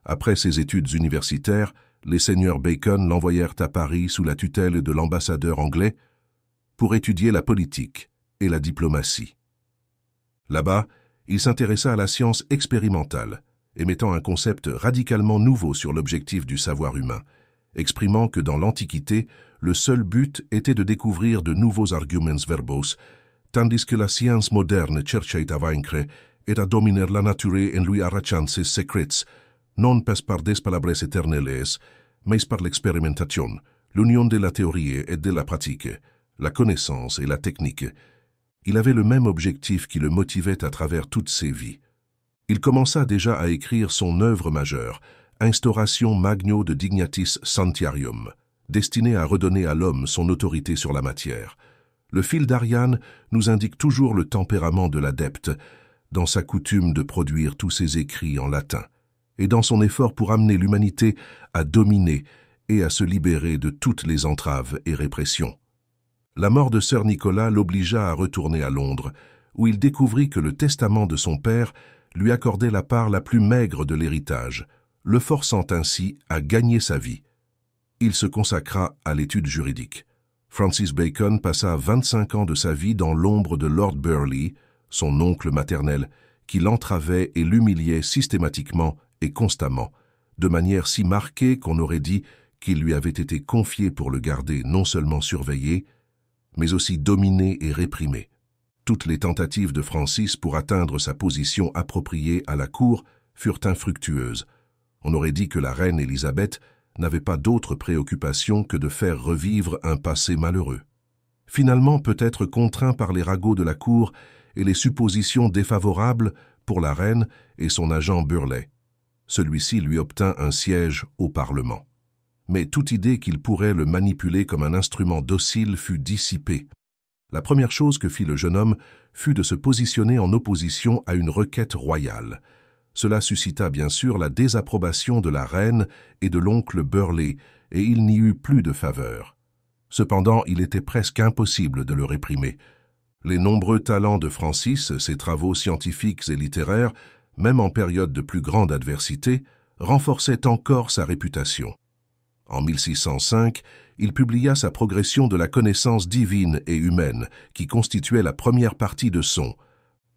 Après ses études universitaires, les seigneurs Bacon l'envoyèrent à Paris sous la tutelle de l'ambassadeur anglais pour étudier la politique et la diplomatie. Là-bas, il s'intéressa à la science expérimentale, émettant un concept radicalement nouveau sur l'objectif du savoir humain, exprimant que dans l'Antiquité, le seul but était de découvrir de nouveaux arguments verbos, tandis que la science moderne cherchait à vaincre et à dominer la nature en lui arrachant ses secrets, non pas par des palabres éternelles, mais par l'expérimentation, l'union de la théorie et de la pratique, la connaissance et la technique. Il avait le même objectif qui le motivait à travers toutes ses vies. Il commença déjà à écrire son œuvre majeure, Instauratio Magno de Dignitas Scientiarum, destinée à redonner à l'homme son autorité sur la matière. Le fil d'Ariane nous indique toujours le tempérament de l'adepte, dans sa coutume de produire tous ses écrits en latin, et dans son effort pour amener l'humanité à dominer et à se libérer de toutes les entraves et répressions. La mort de Sir Nicolas l'obligea à retourner à Londres, où il découvrit que le testament de son père lui accordait la part la plus maigre de l'héritage, le forçant ainsi à gagner sa vie. Il se consacra à l'étude juridique. Francis Bacon passa 25 ans de sa vie dans l'ombre de Lord Burleigh, son oncle maternel, qui l'entravait et l'humiliait systématiquement et constamment, de manière si marquée qu'on aurait dit qu'il lui avait été confié pour le garder non seulement surveillé, mais aussi dominé et réprimé. Toutes les tentatives de Francis pour atteindre sa position appropriée à la cour furent infructueuses. On aurait dit que la reine Élisabeth n'avait pas d'autre préoccupation que de faire revivre un passé malheureux. Finalement, peut-être contraint par les ragots de la cour et les suppositions défavorables pour la reine et son agent Burleigh, celui-ci lui obtint un siège au Parlement. Mais toute idée qu'il pourrait le manipuler comme un instrument docile fut dissipée. La première chose que fit le jeune homme fut de se positionner en opposition à une requête royale. Cela suscita bien sûr la désapprobation de la reine et de l'oncle Burleigh, et il n'y eut plus de faveur. Cependant, il était presque impossible de le réprimer. Les nombreux talents de Francis, ses travaux scientifiques et littéraires, même en période de plus grande adversité, renforçaient encore sa réputation. En 1605, il publia sa progression de la connaissance divine et humaine, qui constituait la première partie de son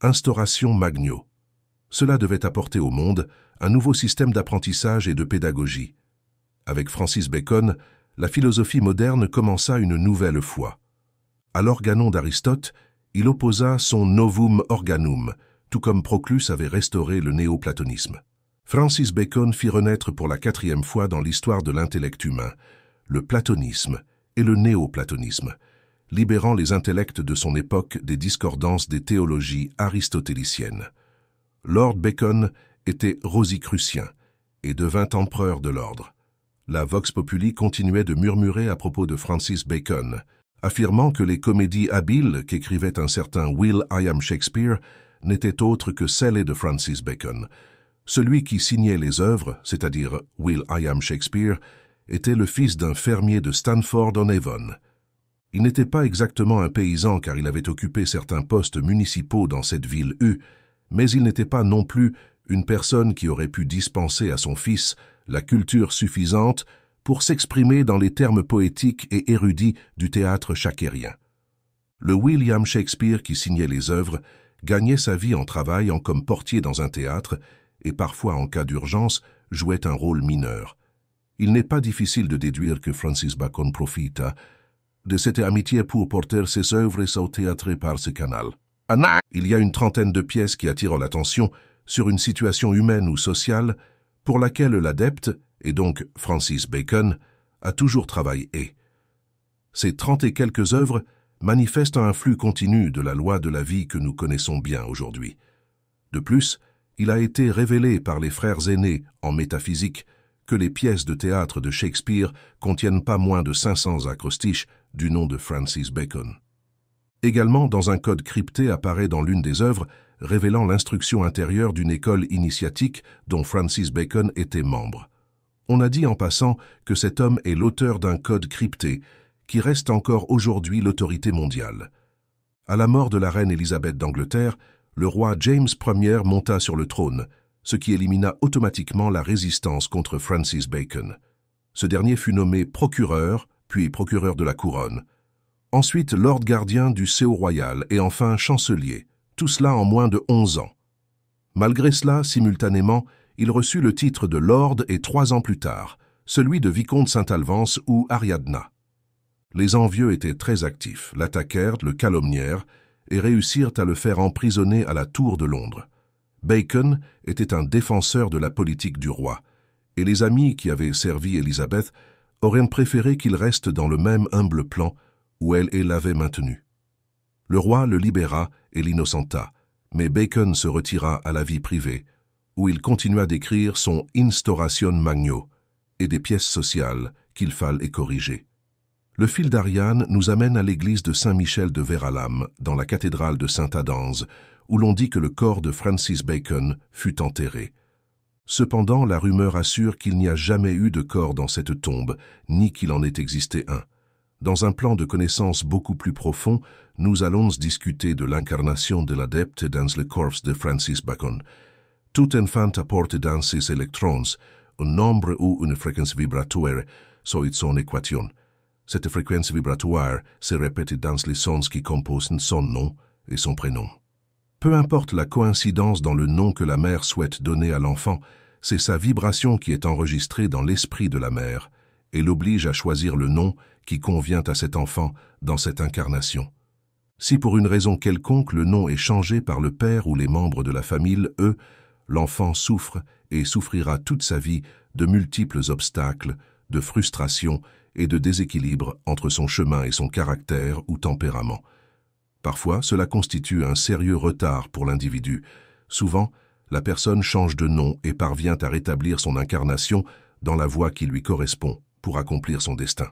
Instauratio Magno. Cela devait apporter au monde un nouveau système d'apprentissage et de pédagogie. Avec Francis Bacon, la philosophie moderne commença une nouvelle foi. À l'organon d'Aristote, il opposa son Novum Organum, tout comme Proclus avait restauré le néoplatonisme. Francis Bacon fit renaître pour la 4e fois dans l'histoire de l'intellect humain le platonisme et le néoplatonisme, libérant les intellects de son époque des discordances des théologies aristotéliciennes. Lord Bacon était rosicrucien et devint empereur de l'ordre. La Vox Populi continuait de murmurer à propos de Francis Bacon, affirmant que les comédies habiles qu'écrivait un certain Will.i.am Shakespeare n'étaient autres que celles de Francis Bacon. Celui qui signait les œuvres, c'est-à-dire Will.i.am Shakespeare, était le fils d'un fermier de Stanford-on-Avon. Il n'était pas exactement un paysan car il avait occupé certains postes municipaux dans cette ville mais il n'était pas non plus une personne qui aurait pu dispenser à son fils la culture suffisante pour s'exprimer dans les termes poétiques et érudits du théâtre shakespearien. Le William Shakespeare qui signait les œuvres gagnait sa vie en travaillant comme portier dans un théâtre et parfois, en cas d'urgence, jouait un rôle mineur. Il n'est pas difficile de déduire que Francis Bacon profita de cette amitié pour porter ses œuvres au théâtre par ce canal. Il y a une trentaine de pièces qui attirent l'attention sur une situation humaine ou sociale pour laquelle l'adepte, et donc Francis Bacon, a toujours travaillé. Ces 30 et quelques œuvres manifestent un flux continu de la loi de la vie que nous connaissons bien aujourd'hui. De plus, il a été révélé par les frères aînés en métaphysique que les pièces de théâtre de Shakespeare contiennent pas moins de 500 acrostiches du nom de Francis Bacon. Également, dans un code crypté apparaît dans l'une des œuvres révélant l'instruction intérieure d'une école initiatique dont Francis Bacon était membre. On a dit en passant que cet homme est l'auteur d'un code crypté qui reste encore aujourd'hui l'autorité mondiale. À la mort de la reine Élisabeth d'Angleterre, le roi James Ier monta sur le trône, ce qui élimina automatiquement la résistance contre Francis Bacon. Ce dernier fut nommé procureur, puis procureur de la couronne. Ensuite, lord gardien du Sceau royal et enfin chancelier, tout cela en moins de 11 ans. Malgré cela, simultanément, il reçut le titre de lord et 3 ans plus tard, celui de vicomte Saint-Alvance ou Ariadna. Les envieux étaient très actifs, l'attaquèrent, le calomnièrent et réussirent à le faire emprisonner à la Tour de Londres. Bacon était un défenseur de la politique du roi, et les amis qui avaient servi Élisabeth auraient préféré qu'il reste dans le même humble plan où elle l'avait maintenu. Le roi le libéra et l'innocenta, mais Bacon se retira à la vie privée, où il continua d'écrire son Instauration Magno et des pièces sociales qu'il fallait corriger. Le fil d'Ariane nous amène à l'église de Saint-Michel de Véralam, dans la cathédrale de Saint-Adams, où l'on dit que le corps de Francis Bacon fut enterré. Cependant, la rumeur assure qu'il n'y a jamais eu de corps dans cette tombe, ni qu'il en ait existé un. Dans un plan de connaissance beaucoup plus profond, nous allons discuter de l'incarnation de l'adepte dans le corps de Francis Bacon. Tout enfant apporte dans ses électrons un nombre ou une fréquence vibratoire, soit son équation. Cette fréquence vibratoire se répète dans les sons qui composent son nom et son prénom. Peu importe la coïncidence dans le nom que la mère souhaite donner à l'enfant, c'est sa vibration qui est enregistrée dans l'esprit de la mère et l'oblige à choisir le nom qui convient à cet enfant dans cette incarnation. Si pour une raison quelconque le nom est changé par le père ou les membres de la famille, l'enfant souffre et souffrira toute sa vie de multiples obstacles, de frustrations et de déséquilibre entre son chemin et son caractère ou tempérament. Parfois, cela constitue un sérieux retard pour l'individu. Souvent, la personne change de nom et parvient à rétablir son incarnation dans la voie qui lui correspond pour accomplir son destin.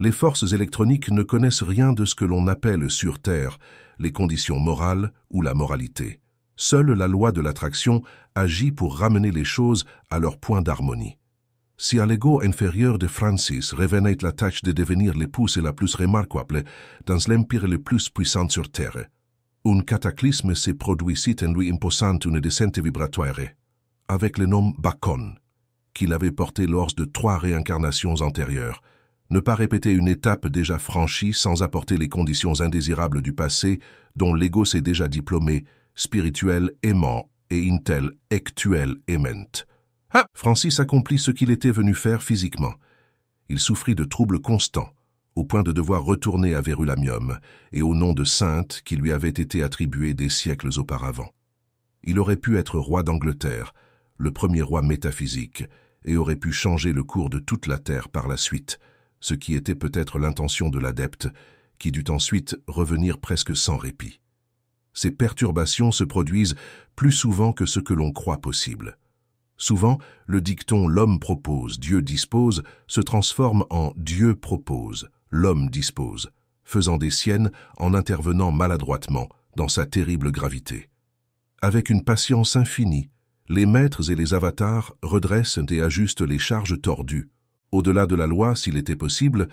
Les forces électroniques ne connaissent rien de ce que l'on appelle sur Terre les conditions morales ou la moralité. Seule la loi de l'attraction agit pour ramener les choses à leur point d'harmonie. Si à l'ego inférieur de Francis revenait la tâche de devenir l'épouse la plus remarquable dans l'empire le plus puissant sur Terre, un cataclysme s'est produit en lui imposant une descente vibratoire, avec le nom Bacon, qu'il avait porté lors de 3 réincarnations antérieures. Ne pas répéter une étape déjà franchie sans apporter les conditions indésirables du passé dont l'ego s'est déjà diplômé, spirituel aimant et intel actuel aimant. Francis accomplit ce qu'il était venu faire physiquement. Il souffrit de troubles constants, au point de devoir retourner à Verulamium et au nom de sainte qui lui avait été attribué des siècles auparavant. Il aurait pu être roi d'Angleterre, le premier roi métaphysique, et aurait pu changer le cours de toute la terre par la suite, ce qui était peut-être l'intention de l'adepte, qui dut ensuite revenir presque sans répit. Ces perturbations se produisent plus souvent que ce que l'on croit possible. Souvent, le dicton « l'homme propose, Dieu dispose » se transforme en « Dieu propose, l'homme dispose », faisant des siennes en intervenant maladroitement dans sa terrible gravité. Avec une patience infinie, les maîtres et les avatars redressent et ajustent les charges tordues, au-delà de la loi s'il était possible,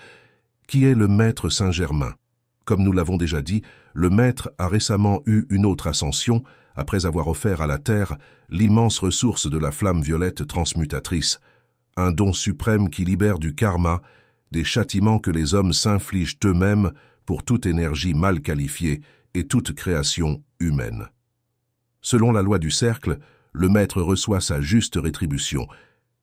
qui est le maître Saint-Germain. Comme nous l'avons déjà dit, le maître a récemment eu une autre ascension, après avoir offert à la terre l'immense ressource de la flamme violette transmutatrice, un don suprême qui libère du karma, des châtiments que les hommes s'infligent eux-mêmes pour toute énergie mal qualifiée et toute création humaine. Selon la loi du cercle, le maître reçoit sa juste rétribution,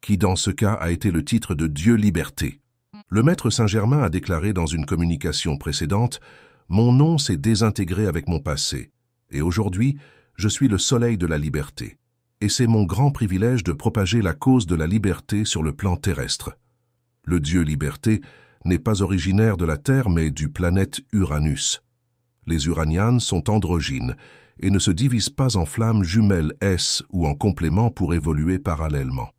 qui dans ce cas a été le titre de Dieu Liberté. Le maître Saint-Germain a déclaré dans une communication précédente « Mon nom s'est désintégré avec mon passé, et aujourd'hui, je suis le soleil de la liberté, et c'est mon grand privilège de propager la cause de la liberté sur le plan terrestre. Le Dieu Liberté n'est pas originaire de la Terre, mais du planète Uranus. Les Uranianes sont androgynes et ne se divisent pas en flammes jumelles S ou en compléments pour évoluer parallèlement.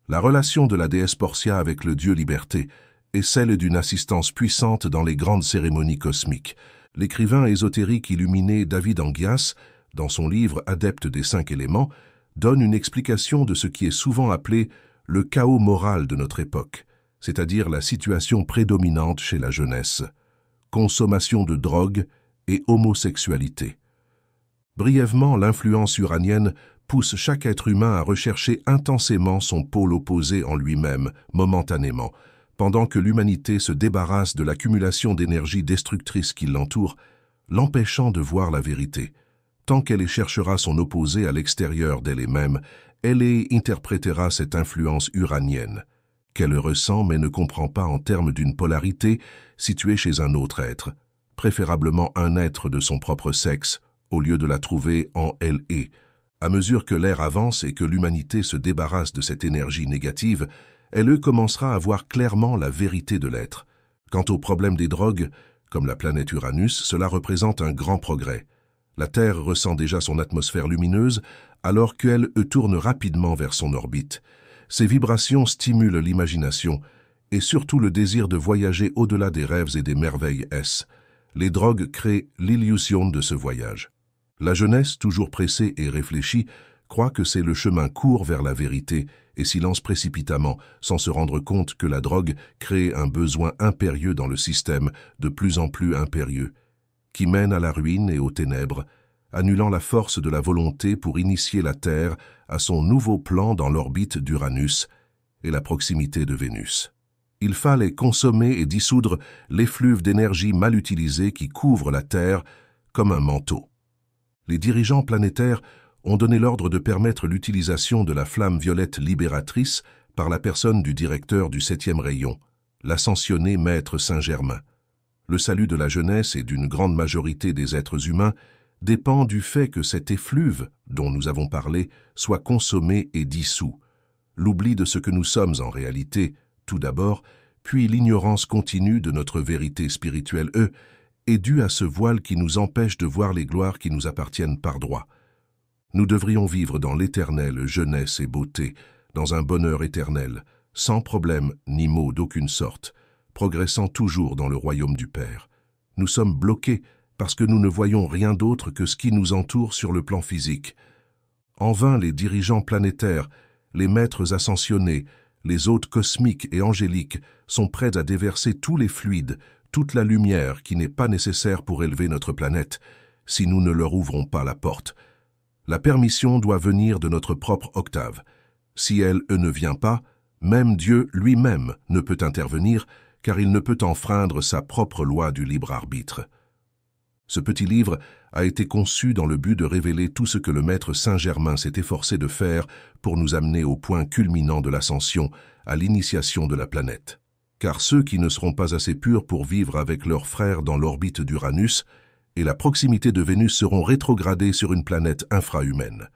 La relation de la déesse Portia avec le Dieu Liberté est celle d'une assistance puissante dans les grandes cérémonies cosmiques. L'écrivain ésotérique illuminé David Anguias, dans son livre Adepte des 5 éléments, donne une explication de ce qui est souvent appelé le chaos moral de notre époque, c'est-à-dire la situation prédominante chez la jeunesse, consommation de drogue et homosexualité. Brièvement, l'influence uranienne pousse chaque être humain à rechercher intensément son pôle opposé en lui-même, momentanément, pendant que l'humanité se débarrasse de l'accumulation d'énergie destructrice qui l'entoure, l'empêchant de voir la vérité. Tant qu'elle y cherchera son opposé à l'extérieur d'elle-même, elle y interprétera cette influence uranienne, qu'elle ressent mais ne comprend pas en termes d'une polarité située chez un autre être, préférablement un être de son propre sexe, au lieu de la trouver en elle et. À mesure que l'ère avance et que l'humanité se débarrasse de cette énergie négative, elle commencera à voir clairement la vérité de l'être. Quant au problème des drogues, comme la planète Uranus, cela représente un grand progrès. La Terre ressent déjà son atmosphère lumineuse, alors qu'elle tourne rapidement vers son orbite. Ces vibrations stimulent l'imagination et surtout le désir de voyager au-delà des rêves et des merveilles S. Les drogues créent l'illusion de ce voyage. La jeunesse, toujours pressée et réfléchie, croit que c'est le chemin court vers la vérité et s'y lance précipitamment, sans se rendre compte que la drogue crée un besoin impérieux dans le système, de plus en plus impérieux, qui mène à la ruine et aux ténèbres, annulant la force de la volonté pour initier la Terre à son nouveau plan dans l'orbite d'Uranus et la proximité de Vénus. Il fallait consommer et dissoudre l'effluve d'énergie mal utilisée qui couvre la Terre comme un manteau. Les dirigeants planétaires ont donné l'ordre de permettre l'utilisation de la flamme violette libératrice par la personne du directeur du 7e rayon, l'ascensionné maître Saint-Germain. Le salut de la jeunesse et d'une grande majorité des êtres humains dépend du fait que cet effluve, dont nous avons parlé, soit consommé et dissous. L'oubli de ce que nous sommes en réalité, tout d'abord, puis l'ignorance continue de notre vérité spirituelle, est due à ce voile qui nous empêche de voir les gloires qui nous appartiennent par droit. Nous devrions vivre dans l'éternelle jeunesse et beauté, dans un bonheur éternel, sans problème ni maux d'aucune sorte, progressant toujours dans le royaume du Père. Nous sommes bloqués parce que nous ne voyons rien d'autre que ce qui nous entoure sur le plan physique. En vain les dirigeants planétaires, les maîtres ascensionnés, les hôtes cosmiques et angéliques sont prêts à déverser tous les fluides, toute la lumière qui n'est pas nécessaire pour élever notre planète, si nous ne leur ouvrons pas la porte. La permission doit venir de notre propre octave. Si elle ne vient pas, même Dieu lui-même ne peut intervenir, car il ne peut enfreindre sa propre loi du libre arbitre. Ce petit livre a été conçu dans le but de révéler tout ce que le maître Saint-Germain s'est efforcé de faire pour nous amener au point culminant de l'ascension, à l'initiation de la planète. Car ceux qui ne seront pas assez purs pour vivre avec leurs frères dans l'orbite d'Uranus, et la proximité de Vénus seront rétrogradées sur une planète infrahumaine.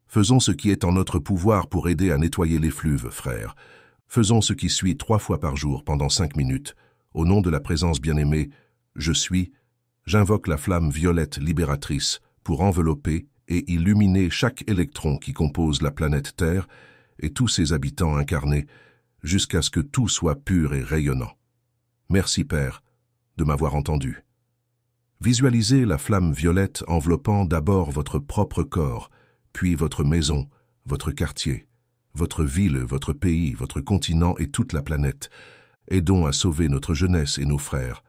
Faisons ce qui est en notre pouvoir pour aider à nettoyer l'effluve, frères. Faisons ce qui suit 3 fois par jour pendant 5 minutes. Au nom de la présence bien-aimée, j'invoque la flamme violette libératrice pour envelopper et illuminer chaque électron qui compose la planète Terre et tous ses habitants incarnés, jusqu'à ce que tout soit pur et rayonnant. Merci, Père, de m'avoir entendu. Visualisez la flamme violette enveloppant d'abord votre propre corps, puis votre maison, votre quartier, votre ville, votre pays, votre continent et toute la planète. Aidons à sauver notre jeunesse et nos frères.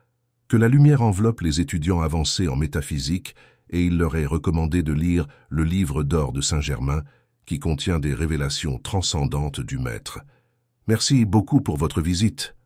Que la lumière enveloppe les étudiants avancés en métaphysique et il leur est recommandé de lire le livre d'or de Saint-Germain qui contient des révélations transcendantes du Maître. Merci beaucoup pour votre visite.